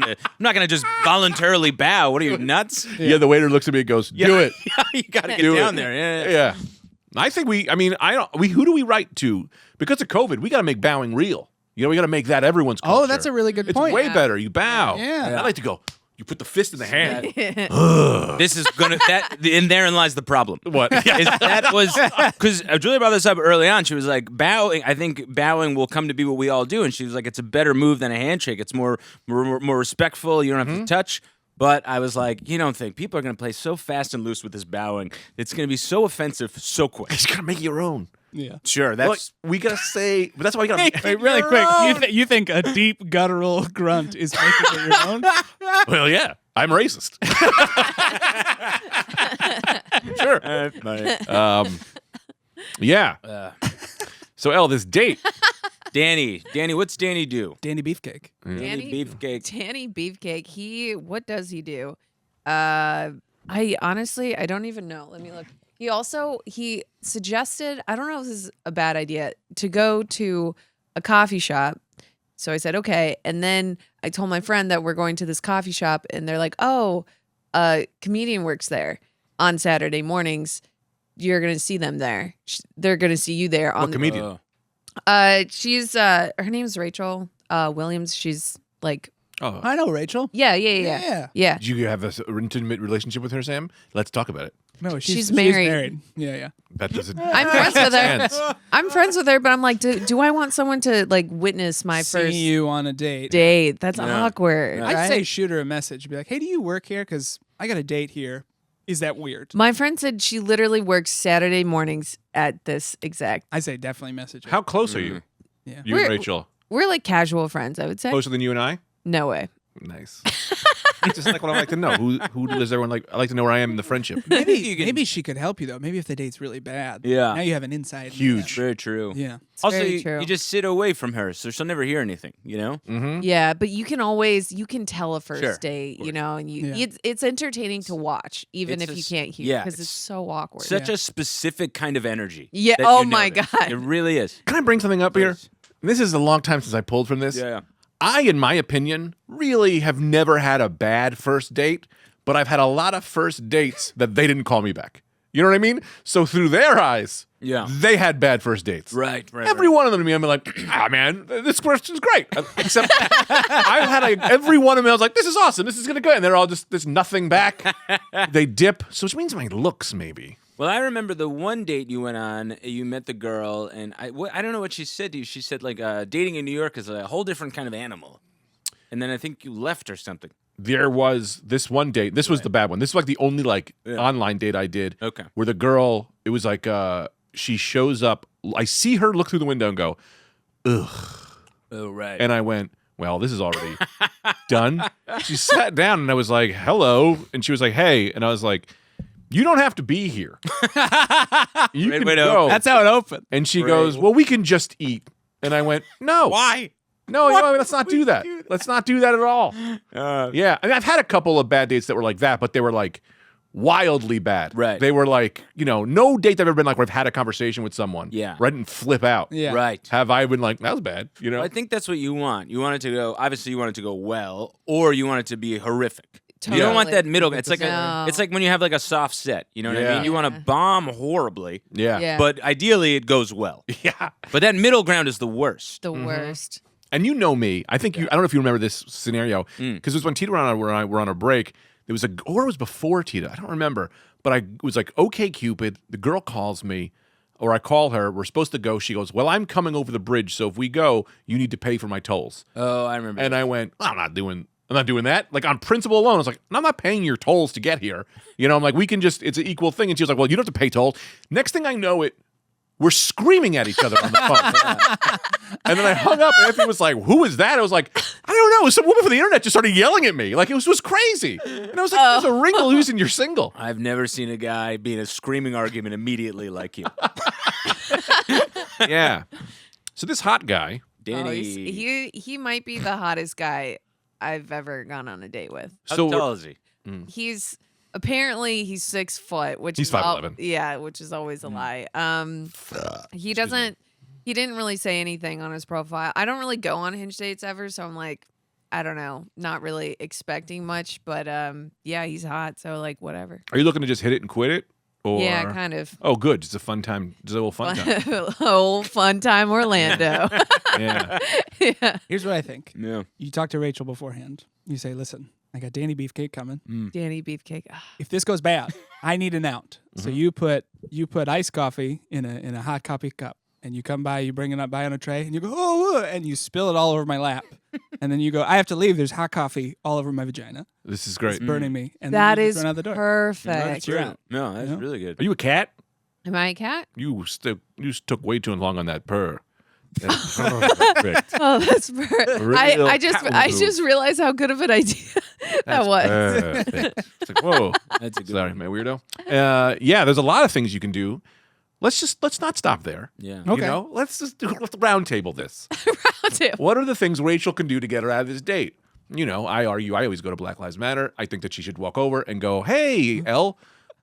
gonna just voluntarily bow. What are you, nuts?
Yeah, the waiter looks at me and goes, do it.
You gotta get
Do
down
it.
there. Yeah.
Yeah. I think who do we write to? Because of COVID, we got to make bowing real. You know, we got to make that everyone's culture.
Oh, that's a really good
It's
point.
way better. You bow.
Yeah.
I like to go, you put the fist in the hand.
This is gonna and therein lies the problem.
What?
Is that was because Julia brought this up early on. She was like, bowing. I think bowing will come to be what we all do, and she was like, it's a better move than a handshake. It's more respectful. You don't have to touch. But I was like, you don't think people are going to play so fast and loose with this bowing? It's going to be so offensive so quick.
You just got to make it your own.
Yeah.
Sure, that's
We got to say, but that's why we got to.
Wait, really quick. You think a deep guttural grunt is making it your own?
Well, yeah, I'm racist. Sure. Yeah. So, Elle, this date.
Danny, what's Danny do?
Danny Beefcake.
Danny Beefcake.
Danny Beefcake. What does he do? I honestly don't even know. Let me look. He suggested, I don't know if this is a bad idea, to go to a coffee shop. So I said, okay. And then I told my friend that we're going to this coffee shop, and they're like, oh, a comedian works there on Saturday mornings. You're going to see them there. They're going to see you there.
What comedian?
She's her name's Rachel Williams. She's like,
Oh,
I know Rachel.
yeah.
did you have an intimate relationship with her, Sam? Let's talk about it.
No,
She's married.
Yeah.
That doesn't.
I'm friends with her.
sense.
I'm friends with her, but I'm like, do I want someone to like witness my
Seeing
first
you on a date.
date? That's
Yeah.
awkward.
I'd
right?
say shoot her a message. Be like, hey, do you work here? Because I got a date here. Is that weird?
My friend said she literally works Saturday mornings at this exact.
I say definitely message her.
How close are you?
Yeah.
You and
We're-
Rachel.
We're like casual friends, I would say.
Closer than you and I?
No way.
Nice. Just like what I like to know. Who does everyone like? I like to know where I am in the friendship.
Maybe she could help you though. Maybe if the date's really bad.
Yeah.
Now you have an inside.
Huge.
Very true.
Yeah.
It's
Also,
very
you
true.
just sit away from her, so she'll never hear anything. You know.
Mm-hmm.
Yeah, but you can tell a first
Sure,
date, you know, and
Yeah.
it's entertaining to watch, even
It's
if
a
you
s-
can't hear,
yeah,
because it's so awkward.
Such a specific kind of energy.
Yeah,
that
oh
you
my
notice.
God.
It really is.
Can I bring something up here?
Please.
This is a long time since I pulled from this.
Yeah.
I, in my opinion, really have never had a bad first date, but I've had a lot of first dates that they didn't call me back. You know what I mean? So through their eyes,
Yeah.
they had bad first dates.
Right.
Every one of them to me, I'm like, man, this person's great. Except I've had every one of them, I was like, this is awesome. This is going to go. And they're all just, there's nothing back. They dip. So which means my looks, maybe.
Well, I remember the one date you went on. You met the girl, and I don't know what she said to you. She said like dating in New York is a whole different kind of animal. And then I think you left or something.
There was this one date. This was the bad one. This is like the only online date I did.
Okay.
Where the girl, it was like she shows up. I see her look through the window and go, ugh.
Oh, right.
And I went, well, this is already done. She sat down and I was like, hello. And she was like, hey. And I was like, you don't have to be here. You
Great
can
way to
go.
That's how it opened.
And she goes, well, we can just eat. And I went, no.
Why?
No, let's not do that. Let's not do that at all. Yeah. I mean, I've had a couple of bad dates that were like that, but they were like wildly bad.
Right.
They were like, no date that I've ever been like where I've had a conversation with someone.
Yeah.
Where I didn't flip out.
Yeah.
Right.
Have I been like, that was bad,
Well, I think that's what you want. You want it to go, obviously you want it to go well, or you want it to be horrific. You don't want that middle. It's like
No.
it's like when you have like a soft set. You know what I
Yeah.
mean? You want to bomb horribly,
Yeah.
Yeah.
but ideally it goes well.
Yeah.
But that middle ground is the worst.
The worst.
And you know me. I think I don't know if you remember this scenario because it was when Tita and I were on a break. There was or it was before Tita. I don't remember. But I was like, okay, Cupid. The girl calls me, or I call her. We're supposed to go. She goes, well, I'm coming over the bridge. So if we go, you need to pay for my tolls.
Oh, I remember.
And I went, I'm not doing that. Like on principle alone, I was like, I'm not paying your tolls to get here. I'm like, we can just, it's an equal thing. And she was like, well, you don't have to pay tolls. Next thing I know we're screaming at each other on the phone. And then I hung up, and Anthony was like, who is that? I was like, I don't know. It was some woman from the internet just started yelling at me. Like, it was crazy. And I was like, there's a ring to losing your single.
I've never seen a guy be in a screaming argument immediately like you.
Yeah. So this hot guy,
Danny.
He might be the hottest guy I've ever gone on a date with.
How
so
tall is he?
He's apparently he's 6 foot, which
He's
is
5'11".
Yeah, which is always a lie. He didn't really say anything on his profile. I don't really go on Hinge dates ever, so I'm like, I don't know, not really expecting much. But yeah, he's hot, so like whatever.
are you looking to just hit it and quit it? Or...
Yeah, kind of.
Oh, good. Just a fun time. Just a little fun time.
Old fun time Orlando.
Yeah.
Yeah.
Here's what I think.
Yeah.
You talk to Rachel beforehand. You say, listen, I got Danny Beefcake coming.
Danny Beefcake.
If this goes bad, I need an out. So you put iced coffee in a hot coffee cup, and you come by, you bring it up by on a tray, and you go, oh, and you spill it all over my lap. And then you go, I have to leave. There's hot coffee all over my vagina.
This is great.
It's burning me. And
That
then you just
is
run out the door.
perfect.
You're out.
No, that's
You know?
really good.
Are you a cat?
Am I a cat?
You took way too long on that purr. That's perfect.
Oh, that's perfect.
Real
I
cat
just realized how good of an idea that was.
Perfect. It's like, whoa.
That's a good
Sorry, my weirdo. Yeah, there's a lot of things you can do. Let's not stop there.
Yeah.
Okay.
Let's round table this.
Too.
What are the things Rachel can do to get her out of this date? I always go to Black Lives Matter. I think that she should walk over and go, hey, Elle,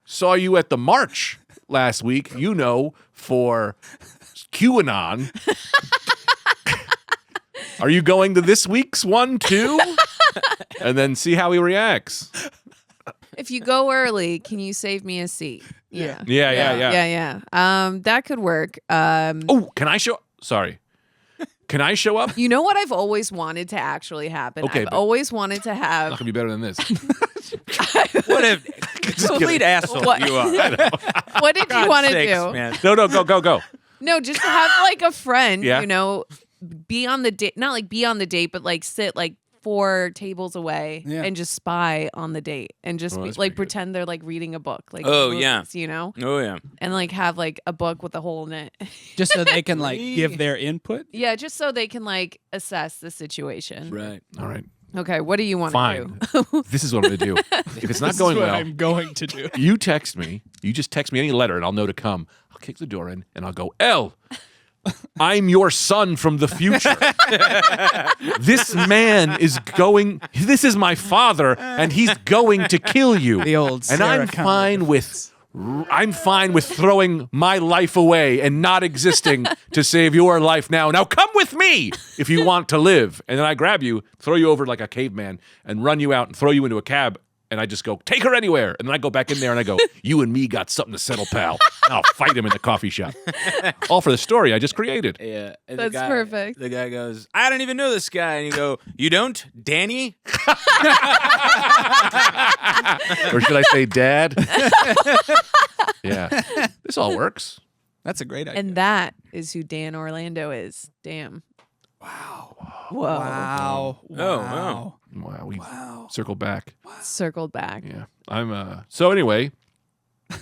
saw you at the march last week, for QAnon. Are you going to this week's one too? And then see how he reacts.
If you go early, can you save me a seat?
Yeah.
Yeah. That could work.
Oh, can I show? Sorry. Can I show up?
You know what I've always wanted to actually happen?
Okay,
I've
but-
always wanted to have.
Not gonna be better than this.
What a complete asshole
What-
you are.
What did you want to
Sakes,
do?
man.
No, go.
No, just to have like a friend,
Yeah.
be on the date, not like be on the date, but like sit like 4 tables away
Yeah.
and just spy on the date and just
Oh,
be,
that's
like
pretty good.
pretend they're like reading a book. Like
Oh,
movies,
yeah. Oh yeah.
and like have like a book with a hole in it.
Just so they can like give their input.
Yeah, just so they can like assess the situation.
Right.
All right.
Okay, what do you want
Fine.
to do?
This is what I'm gonna do. If it's not
This
going
is what
well,
I'm going to do.
you text me. You just text me any letter, and I'll know to come. I'll kick the door in, and I'll go, Elle, I'm your son from the future. This man is going. This is my father, and he's going to kill you.
The old
and
Sarah
I'm fine with. I'm fine with throwing my life away and not existing to save your life now. Now come with me if you want to live. And then I grab you, throw you over like a caveman, and run you out and throw you into a cab. And I just go, take her anywhere. And then I go back in there and I go, you and me got something to settle, pal. And I'll fight him in the coffee shop. All for the story I just created.
Yeah. And
That's perfect.
The guy goes, I don't even know this guy. And you go, you don't? Danny?
Or should I say dad? Yeah. This all works.
That's a great idea.
And that is who Dan Orlando is. Damn. Wow. Whoa.
Wow.
wow.
Wow. We circled back.
Circled back.
Yeah. I'm so anyway.
Do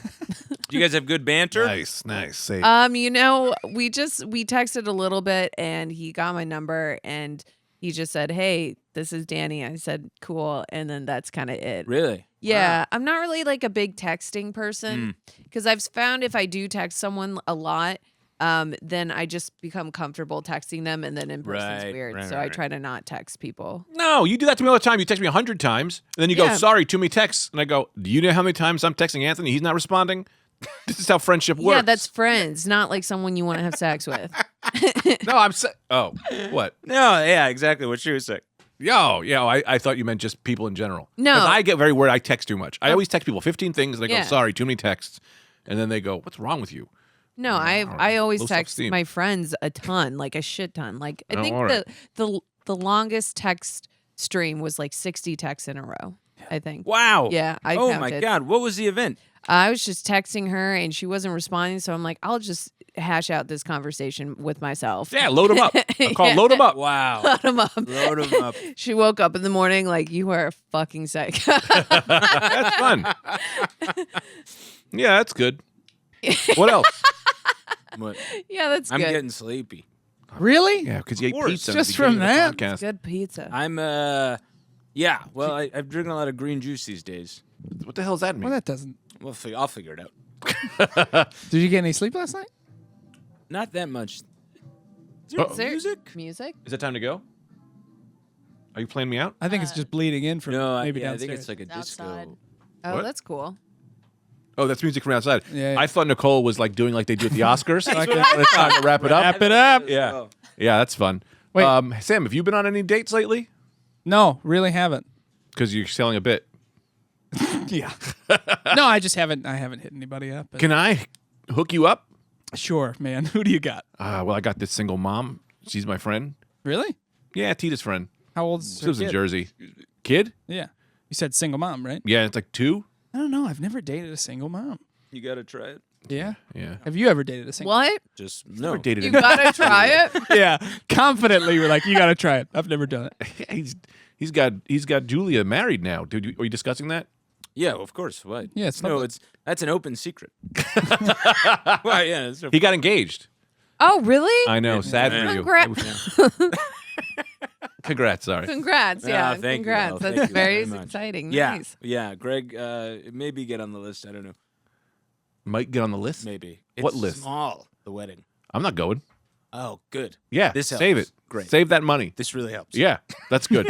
you guys have good banter?
Nice. Say
We texted a little bit and he got my number and he just said, hey, this is Danny. I said, cool. And then that's kind of it.
Really?
Yeah, I'm not really like a big texting person because I've found if I do text someone a lot, then I just become comfortable texting them, and then in person's
Right,
weird.
right,
So
right,
I
right.
try to not text people.
No, you do that to me all the time. You text me 100 times, and then you go,
Yeah.
sorry, too many texts. And I go, do you know how many times I'm texting Anthony? He's not responding? This is how friendship works.
Yeah, that's friends, not like someone you want to have sex with.
No, I'm oh, what?
No, yeah, exactly what she was saying.
I thought you meant just people in general.
No.
'Cause I get very worried. I text too much. I always text people 15 things, and I go,
Yeah.
sorry, too many texts. And then they go, what's wrong with you?
No, I always
Low
text
self-esteem.
my friends a ton, like a shit ton. Like I
Oh,
think
all right.
the longest text stream was like 60 texts in a row. I think.
Wow.
Yeah, I
Oh my
counted.
God, what was the event?
I was just texting her and she wasn't responding, so I'm like, I'll just hash out this conversation with myself.
Yeah, load them up. I call
Yeah.
load them up.
Wow.
Load 'em up.
Load 'em up.
She woke up in the morning like, you are a fucking psych.
That's fun. Yeah, that's good. What else?
What?
Yeah, that's
I'm
good.
getting sleepy.
Really?
Yeah, because you ate
course.
pizza. at
Just
the beginning
from
of the
that?
podcast.
Good pizza.
I'm yeah. Well, I'm drinking a lot of green juice these days.
What the hell does that mean?
Well, that doesn't.
I'll figure it out.
Did you get any sleep last night?
Not that much.
Is there
music?
Music?
Is it time to go? Are you playing me out?
I think it's just bleeding in from
No,
maybe
I
downstairs.
think it's like a
It's outside.
disco.
Oh,
What?
that's cool.
Oh, that's music from outside.
Yeah, yeah.
I thought Nicole was like doing like they do at the Oscars.
Like
When it's time to wrap it up.
Wrap it up.
Yeah. Yeah, that's fun.
Wait.
Sam, have you been on any dates lately?
No, really haven't.
Because you're selling a bit.
Yeah. No, I just haven't. I haven't hit anybody up. but-
Can I hook you up?
Sure, man. Who do you got?
Well, I got this single mom. She's my friend.
Really?
Yeah, Tita's friend.
How old's
She
her
lives in
kid?
Jersey. Kid?
Yeah. You said single mom, right?
Yeah, it's like 2.
I don't know. I've never dated a single mom.
You gotta try it.
Yeah.
Yeah.
Have you ever dated a single?
What?
Just
Never
no.
dated
You
him.
gotta try it.
Yeah. Confidently, we're like, you got to try it. I've never done it.
He's got Julia married now. Dude, are you discussing that?
Yeah, of course. What?
Yeah, it's
no.
lovely.
That's an open secret. Well, yeah. It's
He got engaged.
Oh, really?
I know. Sad for you.
Congrats.
Congrats. Sorry.
Congrats. Yeah.
thank you,
congrats.
Al.
That's
Thank you
very
very much.
exciting.
yeah,
Nice.
yeah. Greg, maybe get on the list. I don't know.
Might get on the list.
Maybe.
What
It's
list?
Small. The wedding.
I'm not going.
Oh, good.
Yeah.
This
save
helps.
it.
Great.
Save that money.
This really helps.
Yeah. That's good.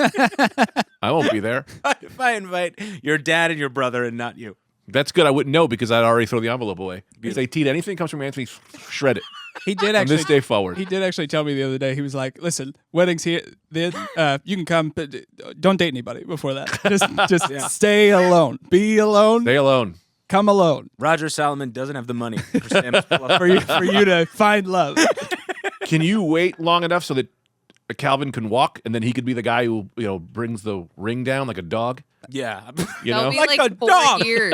I won't be there.
If I invite your dad and your brother and not you.
That's good. I wouldn't know because I'd already throw the envelope away. Because they teed anything comes from Anthony, shred it.
He did
From
actually.
this day forward.
He did actually tell me the other day. He was like, "Listen, weddings here. Then you can come, but don't date anybody before that. Just stay alone. Be alone.
Stay alone.
Come alone
Roger Salomon doesn't have the money for Sam's
for you to find love."
Can you wait long enough so that Calvin can walk and then he could be the guy who brings the ring down like a dog?
Yeah.
You
That'll
know?
be
Like
like
a
4
dog.
years.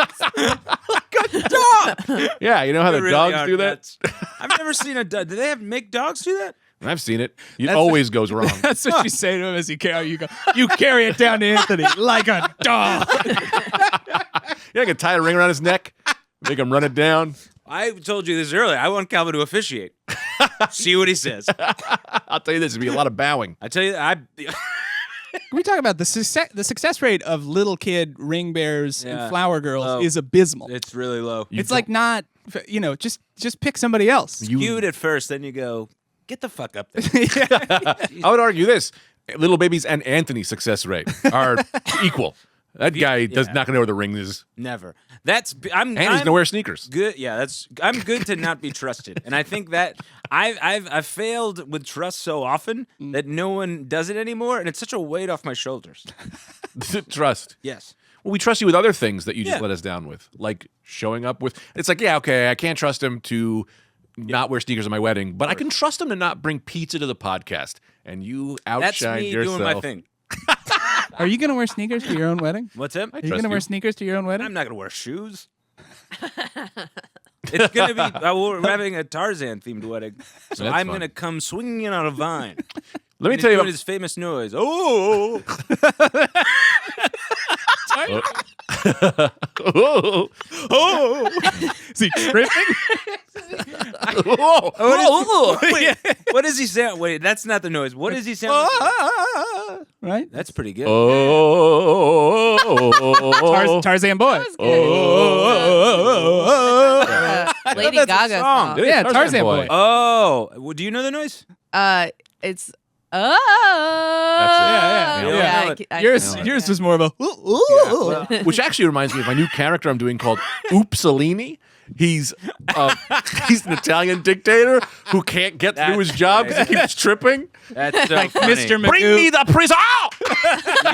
Yeah, you know how the
Really
dogs
are
do that?
nuts. I've never seen a dog. Do they make dogs do that?
I've seen it. It always goes wrong.
That's what you say to him as you carry. You go. You carry it down to Anthony like a dog.
Yeah, I can tie a ring around his neck, make him run it down.
I told you this earlier. I want Calvin to officiate. See what he says.
I'll tell you this, it'd be a lot of bowing.
I tell you,
We talk about the success rate of little kid ring bearers
Yeah.
and flower girls
Oh.
is abysmal.
it's really low.
It's like not, just pick somebody else.
Cute at first, then you go, get the fuck up there.
I would argue this: Little Baby's and Anthony's success rate are equal. That guy does not know where the ring is,
Never.
and he's gonna wear sneakers.
Good. Yeah, I'm good to not be trusted, and I think that I've failed with trust so often that no one does it anymore, and it's such a weight off my shoulders.
Trust.
Yes.
Well, we trust you with other things that you just
Yeah.
let us down with, like showing up with. It's like, yeah, okay, I can't trust him to not wear sneakers at my wedding, but I can trust him to not bring pizza to the podcast. And you
That's
outshine
me
yourself.
doing my thing.
Are you going to wear sneakers to your own wedding?
What's that?
Are you going to wear sneakers to your own wedding?
I'm not gonna wear shoes. It's gonna be. We're having a Tarzan themed wedding, so
That's
I'm
fun.
gonna come swinging in on a vine.
Let me
And
tell you
doing
about
his famous noise. Oh,
oh,
Is he tripping?
Wait, what does he sound? Wait, that's not the noise. What does he sound like?
Right?
That's pretty good.
Tarzan boy.
Lady Gaga song.
Yeah, Tarzan boy.
Oh, well, do you know the noise?
It's
Yeah. Yours was more of a.
Which actually reminds me of my new character I'm doing called Oopsalini. He's an Italian dictator who can't get through his job because he keeps tripping.
That's so funny.
Mr.
Bring
Magoo.
me the prison!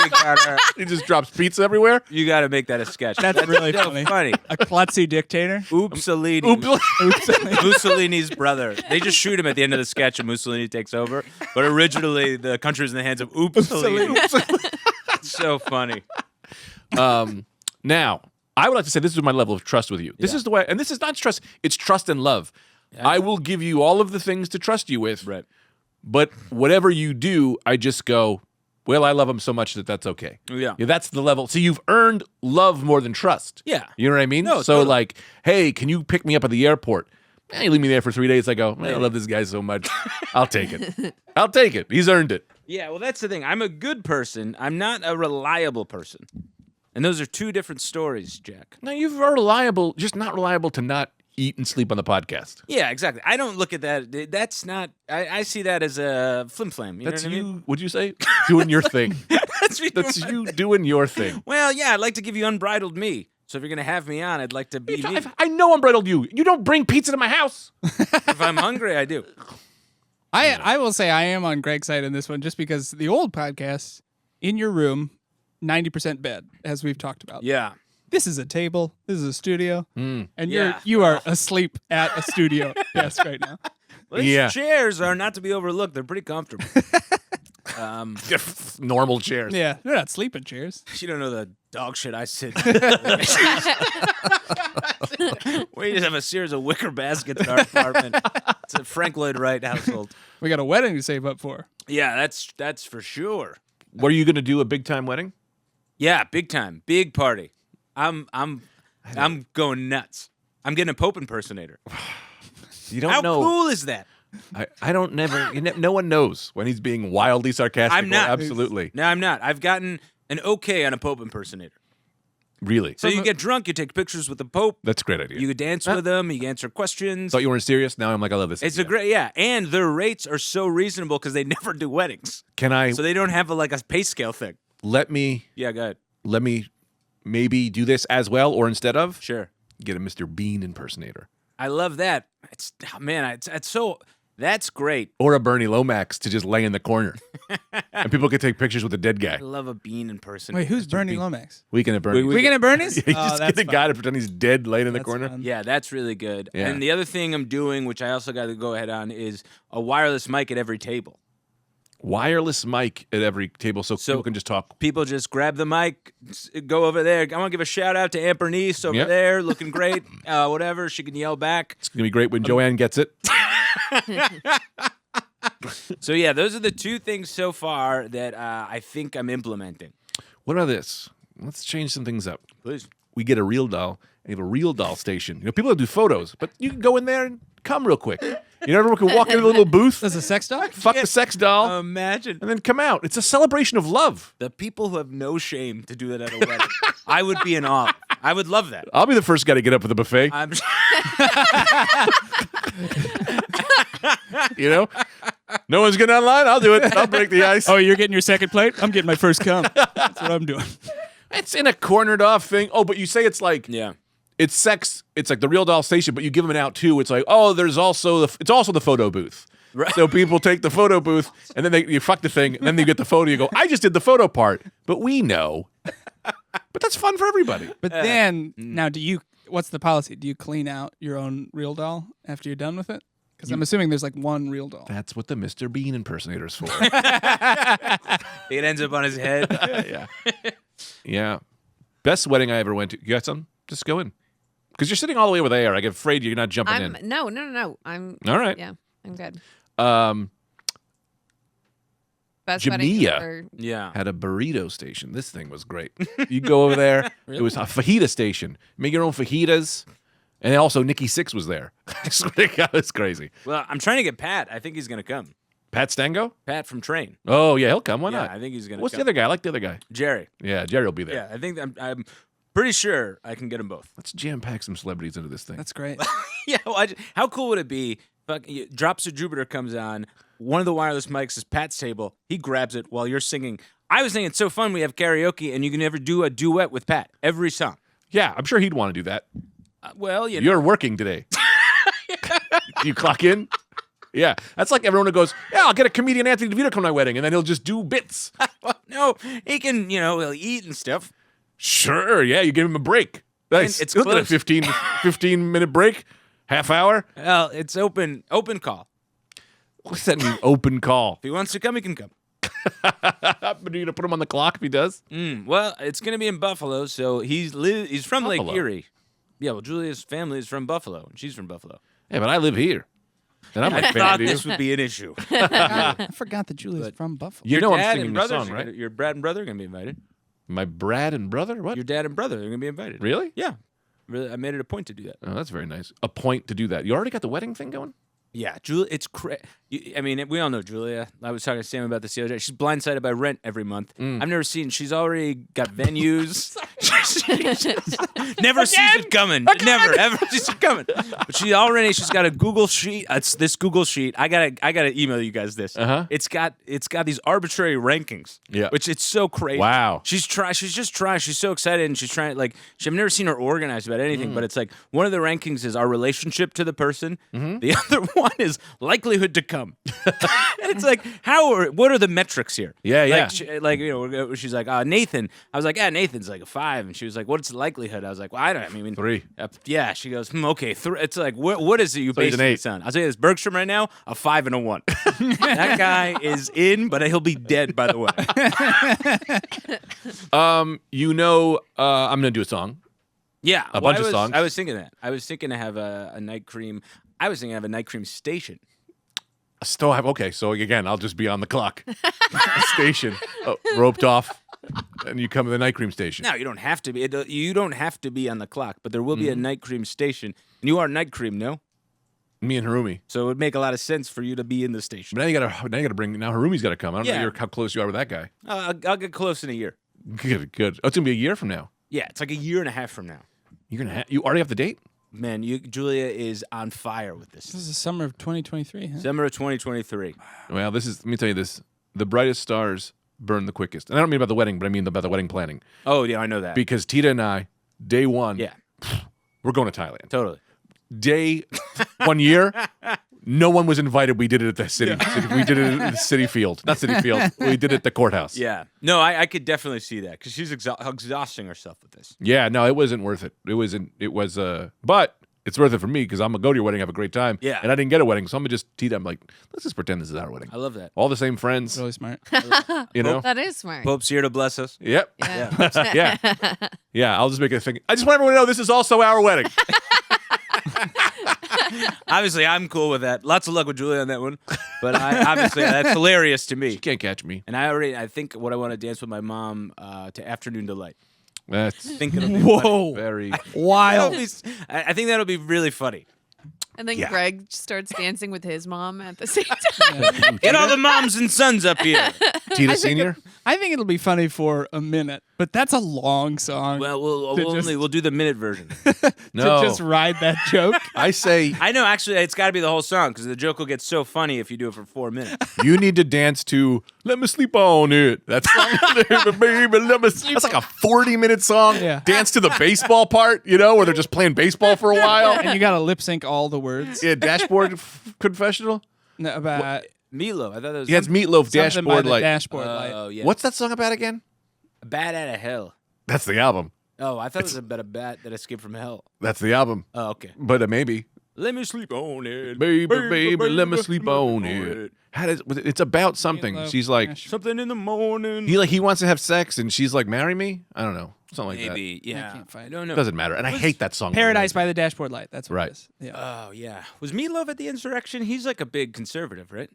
You gotta,
He just drops pizza everywhere.
you gotta make that a sketch.
That's really
so
funny.
funny.
A klutzy dictator.
Oopsalini. Mussolini's brother. They just shoot him at the end of the sketch and Mussolini takes over. But originally, the country was in the hands of Oopsalini. It's so funny.
Now, I would like to say this is my level of trust with you. This is the way, and this is not trust, it's trust and love. I will give you all of the things to trust you with.
Right.
But whatever you do, I just go, well, I love him so much that that's okay.
Yeah.
That's the level. So you've earned love more than trust.
Yeah.
You know what I mean?
No,
so
totally.
like, hey, can you pick me up at the airport? You leave me there for 3 days. I go, man, I love this guy so much. I'll take it. I'll take it. He's earned it.
Yeah, well, that's the thing. I'm a good person. I'm not a reliable person. And those are two different stories, Jack.
No, you're reliable, just not reliable to not eat and sleep on the podcast.
Yeah, exactly. I don't look at that. That's not. I see that as a flim-flam. You
That's
know what
you,
I mean?
would you say? Doing your thing.
That's me.
That's you doing your thing.
Well, yeah, I'd like to give you unbridled me. So if you're gonna have me on, I'd like to be me.
I know unbridled you. You don't bring pizza to my house.
If I'm hungry, I do.
I will say I am on Greg's side in this one just because the old podcast, in your room, 90% bed, as we've talked about.
Yeah.
This is a table. This is a studio, and
Yeah.
you are asleep at a studio desk right now.
Well, these
Yeah.
chairs are not to be overlooked. They're pretty comfortable.
Normal chairs.
Yeah, they're not sleeping chairs.
You don't know the dog shit I sit. We just have a series of wicker baskets in our apartment. It's a Frank Lloyd Wright household.
We got a wedding to save up for.
Yeah, that's for sure.
Were you going to do a big time wedding?
Yeah, big time, big party. I'm going nuts. I'm getting a Pope impersonator.
You don't
How
know.
cool is that?
I don't never. No one knows when he's being wildly sarcastic.
I'm not.
Absolutely.
No, I'm not. I've gotten an okay on a Pope impersonator.
Really.
So you get drunk, you take pictures with the Pope,
That's a great idea.
you could dance with him, you answer questions.
Thought you weren't serious. Now I'm like, I love this.
It's a
idea.
great, yeah. And their rates are so reasonable because they never do weddings.
Can I
So they don't have a pay scale thing.
let me
Yeah, go ahead.
maybe do this as well, or instead of
Sure.
get a Mr. Bean impersonator
I love that. It's so that's great.
or a Bernie Lomax to just lay in the corner, and people can take pictures with the dead guy.
I love a bean impersonator.
Wait, who's Bernie Lomax?
Weekend at Bernie's.
Weekend at Bernie's?
You just get the guy to pretend he's dead, laying in the
That's
corner.
fun.
Yeah, that's really good.
Yeah.
And the other thing I'm doing, which I also got to go ahead on, is a wireless mic at every table.
Wireless mic at every table, so people can just talk.
People just grab the mic, go over there. I want to give a shout out to Aunt Bernice over
Yep.
there, looking great. Whatever, she can yell back.
It's gonna be great when Joanne gets it.
So yeah, those are the two things so far that I think I'm implementing.
What about this? Let's change some things up.
Please.
We get a real doll and have a real doll station. You know, people don't do photos, but you can go in there and come real quick. You know, everyone can walk into a little booth,
That's a sex dog?
fuck the sex doll,
Imagine
and then come out. It's a celebration of love.
the people who have no shame to do that at a wedding. I would be in awe. I would love that.
I'll be the first guy to get up for the buffet.
I'm
You know, no one's getting online. I'll do it. I'll break the ice.
Oh, you're getting your second plate? I'm getting my first cum. That's what I'm doing.
It's in a cornered off thing. Oh, but you say it's like
yeah.
it's sex. It's like the real doll station, but you give them an out too. It's like, oh, there's also it's also the photo booth.
Right.
So people take the photo booth and then you fuck the thing, and then you get the photo. You go, I just did the photo part, but we know. But that's fun for everybody.
But then, now what's the policy? Do you clean out your own real doll after you're done with it? Because I'm assuming there's like one real doll.
That's what the Mr. Bean impersonator is for.
It ends up on his head.
Yeah. Yeah. Best wedding I ever went to. You got some? Just go in. Because you're sitting all the way over there. I get afraid you're not jumping in.
No. I'm
All right.
Yeah, I'm good. Best wedding
Jamia
ever.
Yeah.
had a burrito station. This thing was great. You go over there. It was a fajita station. Make your own fajitas. And also Nikki Sixx was there. I swear to God, it's crazy.
Well, I'm trying to get Pat. I think he's gonna come.
Pat Stango?
Pat from Train.
Oh yeah, he'll come. Why
Yeah,
not?
I think he's gonna.
What's
come.
the other guy? I like the other guy.
Jerry.
Yeah, Jerry will be there.
Yeah, I think I'm pretty sure I can get them both.
Let's jam pack some celebrities into this thing.
That's great.
Yeah, well, how cool would it be? Drops of Jupiter comes on. One of the wireless mics is Pat's table. He grabs it while you're singing. I was thinking it's so fun. We have karaoke, and you can never do a duet with Pat every song.
Yeah, I'm sure he'd want to do that.
Well, you know.
You're working today. You clock in? Yeah. That's like everyone who goes, yeah, I'll get a comedian Anthony DeVito come to my wedding, and then he'll just do bits.
Well, no, he can, he'll eat and stuff.
Sure, yeah, you give him a break. Nice.
It's
He'll get a
close.
15-minute break, half hour.
Well, it's open call.
What's that mean, open call?
If he wants to come, he can come.
But are you going to put him on the clock if he does?
Well, it's going to be in Buffalo, so he's from
Buffalo.
Lake Erie. Yeah, well, Julia's family is from Buffalo, and she's from Buffalo.
Yeah, but I live here. And I'm
I
like,
thought
fan
this would be an issue.
I forgot that Julie's from Buffalo.
You know I'm
dad
singing
and
your
brothers
song,
are
right?
gonna- your Brad and brother are going to be invited.
My Brad and brother? What?
Your dad and brother are going to be invited.
Really?
Yeah. Really, I made it a point to do that.
Oh, that's very nice. A point to do that. You already got the wedding thing going?
Yeah, Julia, it's I mean, we all know Julia. I was talking to Sam about this the other day. She's blindsided by rent every month. I've never seen. She's already got venues. Never sees it coming. Never ever sees it coming. But she's got a Google sheet. It's this Google sheet. I gotta email you guys this.
Uh-huh.
It's got these arbitrary rankings.
Yeah.
Which it's so crazy.
Wow.
She's just trying. She's so excited and she's trying. Like I've never seen her organized about anything. But it's like one of the rankings is our relationship to the person. The other one is likelihood to come. And it's like, what are the metrics here?
Yeah, yeah.
She's like, Nathan. I was like, yeah, Nathan's like a 5. And she was like, what's the likelihood? I was like, well, I
3.
Yeah. She goes, okay, 3. It's like, what is it you
So he's
basing
an 8.
this on? I'll tell you this, Bergstrom right now, a 5 and a 1. That guy is in, but he'll be dead, by the way.
I'm going to do a song.
Yeah.
A bunch of songs.
I was thinking that. I was thinking to have a night cream. I was thinking to have a night cream station.
Still have, okay, so again, I'll just be on the clock. Station. Roped off. And you come to the night cream station.
No, you don't have to be. You don't have to be on the clock, but there will be a night cream station. And you are night cream, no?
Me and Harumi.
So it would make a lot of sense for you to be in the station.
But now you gotta bring, now Harumi's gotta come. I don't
Yeah.
know how close you are with that guy.
I'll get close in a year.
Good. Oh, it's gonna be a year from now.
Yeah, it's like a year and a half from now.
You already have the date?
Man, Julia is on fire with this.
This is the summer of 2023. Huh?
Summer of 2023.
Well, let me tell you this. The brightest stars burn the quickest. And I don't mean about the wedding, but I mean about the wedding planning.
Oh, yeah, I know that.
Because Tita and I, day one,
Yeah,
we're going to Thailand.
totally.
Day 1 year, no one was invited. We did it at the city. We did it at the city field. Not city field. We did it at the courthouse.
Yeah. No, I could definitely see that because she's exhausting herself with this.
Yeah, no, it wasn't worth it. But it's worth it for me because I'm going to go to your wedding, have a great time.
Yeah.
And I didn't get a wedding, so I'm going to just Tita. I'm like, let's just pretend this is our wedding.
I love that.
All the same friends,
Really smart.
you know?
That is smart.
Pope's here to bless us.
Yep.
Yeah.
Yeah, I'll just make it a thing. I just want everyone to know this is also our wedding.
Obviously, I'm cool with that. Lots of luck with Julia on that one. But obviously, that's hilarious to me.
You can't catch me.
And I think what I want to dance with my mom to Afternoon Delight.
That's
I think it'll be
Whoa.
very...
Wild.
I think that'll be really funny.
And then
Yeah.
Greg starts dancing with his mom at the same time.
Get all the moms and sons up here.
Tita Senior?
I think it'll be funny for a minute, but that's a long song.
Well,
To just-
we'll do the minute version.
No.
To just ride that joke.
I say
I know, actually, it's got to be the whole song because the joke will get so funny if you do it for 4 minutes.
you need to dance to Let Me Sleep On It. That's baby, let me sleep. That's like a 40-minute song.
Yeah.
Dance to the baseball part, where they're just playing baseball for a while.
And you got to lip sync all the words.
Yeah, dashboard confessional.
No, about
Meatloaf, I thought that was
Yeah, it's Meatloaf
something by
Dashboard
the
Light.
dashboard light.
Oh, yeah.
What's that song about again?
Bat Out of Hell?
That's the album.
Oh, I thought it was about a bat that escaped from hell.
That's the album.
Oh, okay.
But maybe.
Let me sleep on it.
Baby, let me sleep on it. It's about something.
Meatloaf,
She's like,
Dash-
Something in the morning.
he wants to have sex, and she's like, marry me? I don't know. Something like
Maybe, yeah.
can't find
I don't know.
that. Doesn't matter. And I hate that song.
Paradise by the Dashboard Light. That's what
Right.
it is. Yeah.
Oh, yeah. Was Meatloaf at the insurrection? He's like a big conservative, right?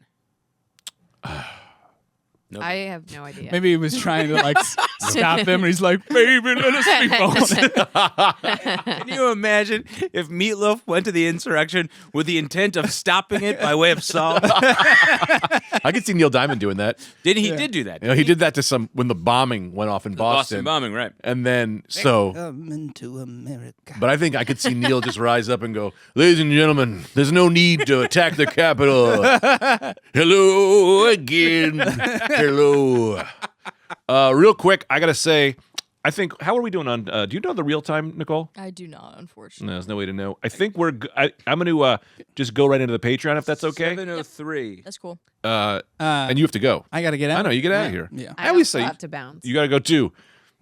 I have no idea.
Maybe he was trying to like stop them, and he's like, "Baby, let us sleep on it."
Can you imagine if Meatloaf went to the insurrection with the intent of stopping it by way of song?
I could see Neil Diamond doing that.
Did do that?
You know, he did that to when the bombing went off in
Boston bombing, right?
And then so.
Coming to America.
But I think I could see Neil just rise up and go, "Ladies and gentlemen, there's no need to attack the Capitol. Hello again. Hello." Real quick, I gotta say, I think, how are we doing on? Do you know the real time, Nicole?
I do not, unfortunately.
No, there's no way to know. I think we're. I'm going to just go right into the Patreon if that's okay.
7:03.
That's cool.
And you have to go.
I gotta get out.
I know you get out of here.
Yeah.
I
always
also
say
have to bounce.
you got to go too.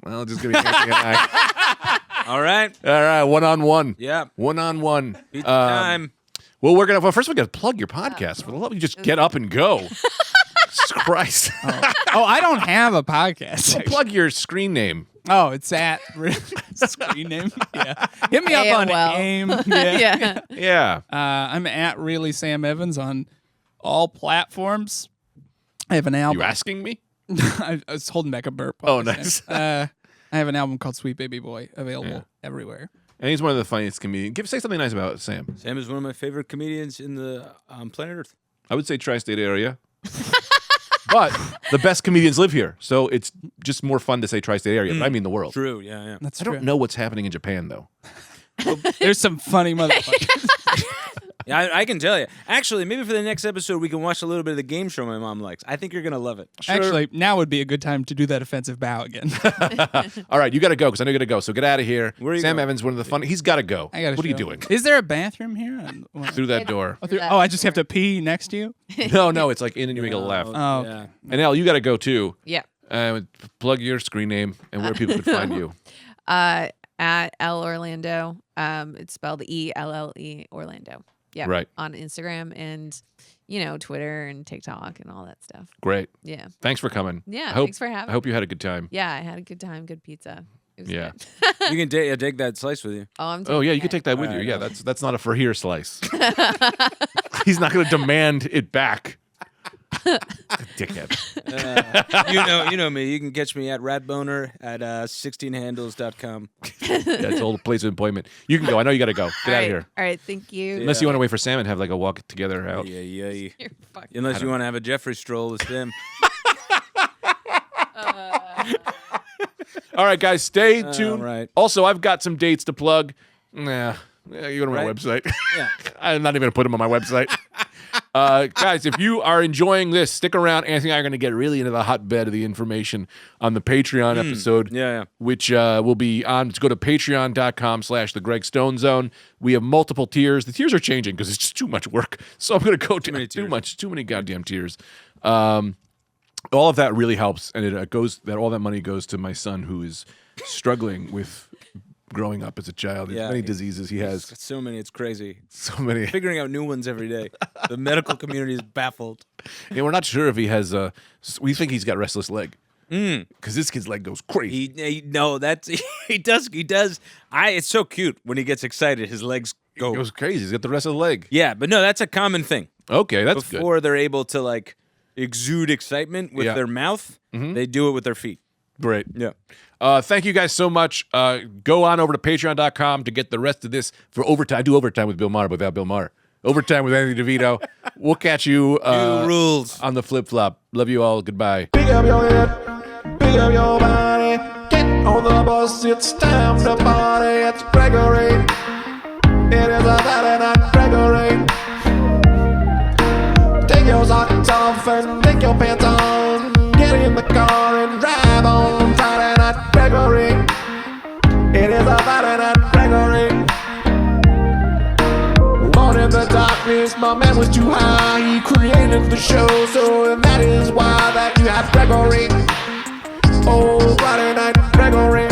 Well, just gonna be Anthony and I.
All right.
All right, 1-on-1.
Yeah.
1-on-1.
Pizza time.
Well, we're gonna. Well, first we got to plug your podcast. For the love, you just get up and go. Jesus Christ.
Oh, I don't have a podcast.
Well, plug your screen name.
Oh, it's at screen name. Yeah, hit me up on
AOL.
AIM. Yeah.
Yeah.
I'm at Really Sam Evans on all platforms. I have an album.
You asking me?
I was holding back a burp.
Oh, nice.
I have an album called Sweet Baby Boy available everywhere.
And he's one of the funniest comedians. Say something nice about Sam.
Sam is one of my favorite comedians in the planet Earth.
I would say tri-state area. But the best comedians live here. So it's just more fun to say tri-state area. But I mean the world.
True. Yeah.
That's
I
true.
don't know what's happening in Japan, though.
There's some funny motherfuckers.
Yeah, I can tell you. Actually, maybe for the next episode, we can watch a little bit of the game show my mom likes. I think you're going to love it.
Actually, now would be a good time to do that offensive bow again.
All right, you got to go because I know you got to go. So get out of here.
Where are you
Sam
going?
Evans, one of the fun. He's got to go.
I gotta
What are you
show.
doing?
Is there a bathroom here?
Through that door.
Oh, I just have to pee next to you?
No, it's like in and you make a left.
Oh,
Yeah.
And Elle, you got to go too.
Yeah.
Plug your screen name and where people could find you.
At Elle Orlando. It's spelled ELLE Orlando. Yeah.
Right.
On Instagram and, Twitter and TikTok and all that stuff.
Great.
Yeah.
Thanks for coming.
Yeah.
I hope,
Thanks for having
I hope you had a good time.
Yeah, I had a good time. Good pizza. It was
Yeah.
good.
You can take that slice with you.
Oh, I'm
Oh yeah, you
taking
can take that with you.
Alright,
Yeah, that's not a for here slice. He's not going to demand it back. Dickhead.
You know me. You can catch me at ratboner at 16handles.com.
That's old place of employment. You can go. I know you got to go. Get out of here.
All right. Thank you.
Unless you want to wait for Sam and have like a walk together out.
Yeah.
You're fucking
Unless you want to have a Jeffrey stroll with Sam.
All right, guys, stay tuned.
right.
Also, I've got some dates to plug. You go to my
Right.
website.
Yeah.
I'm not even going to put them on my website. Guys, if you are enjoying this, stick around. Anthony and I are going to get really into the hotbed of the information on the Patreon episode,
Yeah.
which will be on. Go to patreon.com/The Greg Stone Zone. We have multiple tiers. The tiers are changing because it's just too much work. So I'm going to go to too many goddamn tiers. All of that really helps, and it goes. All that money goes to my son who is struggling with growing up as a child. There's many diseases he has.
So many. It's crazy.
So many.
Figuring out new ones every day. The medical community is baffled.
Yeah, we're not sure if he has. We think he's got restless leg because this kid's leg goes crazy.
He does. It's so cute when he gets excited. His legs
He
go.
goes crazy. He's got the rest of the leg.
Yeah, but no, that's a common thing.
Okay, that's good.
Before they're able to like exude excitement with their mouth, they do it with their feet.
Great.
Yeah.
Thank you guys so much. Go on over to patreon.com to get the rest of this for overtime. I do overtime with Bill Maher without Bill Maher. Overtime with Anthony DeVito. We'll catch you
New rules.
on the flip flop. Love you all. Goodbye.
Pick up your head, pick up your body, get on the bus, it's time to party. It's Gregory. It is a Saturday night, Gregory. Take your socks off and take your pants on. Get in the car and drive on Friday night, Gregory. It is a Friday night, Gregory. Born in the darkness, my man was too high. He created the show, so that is why that you have Gregory. Oh, Friday night, Gregory.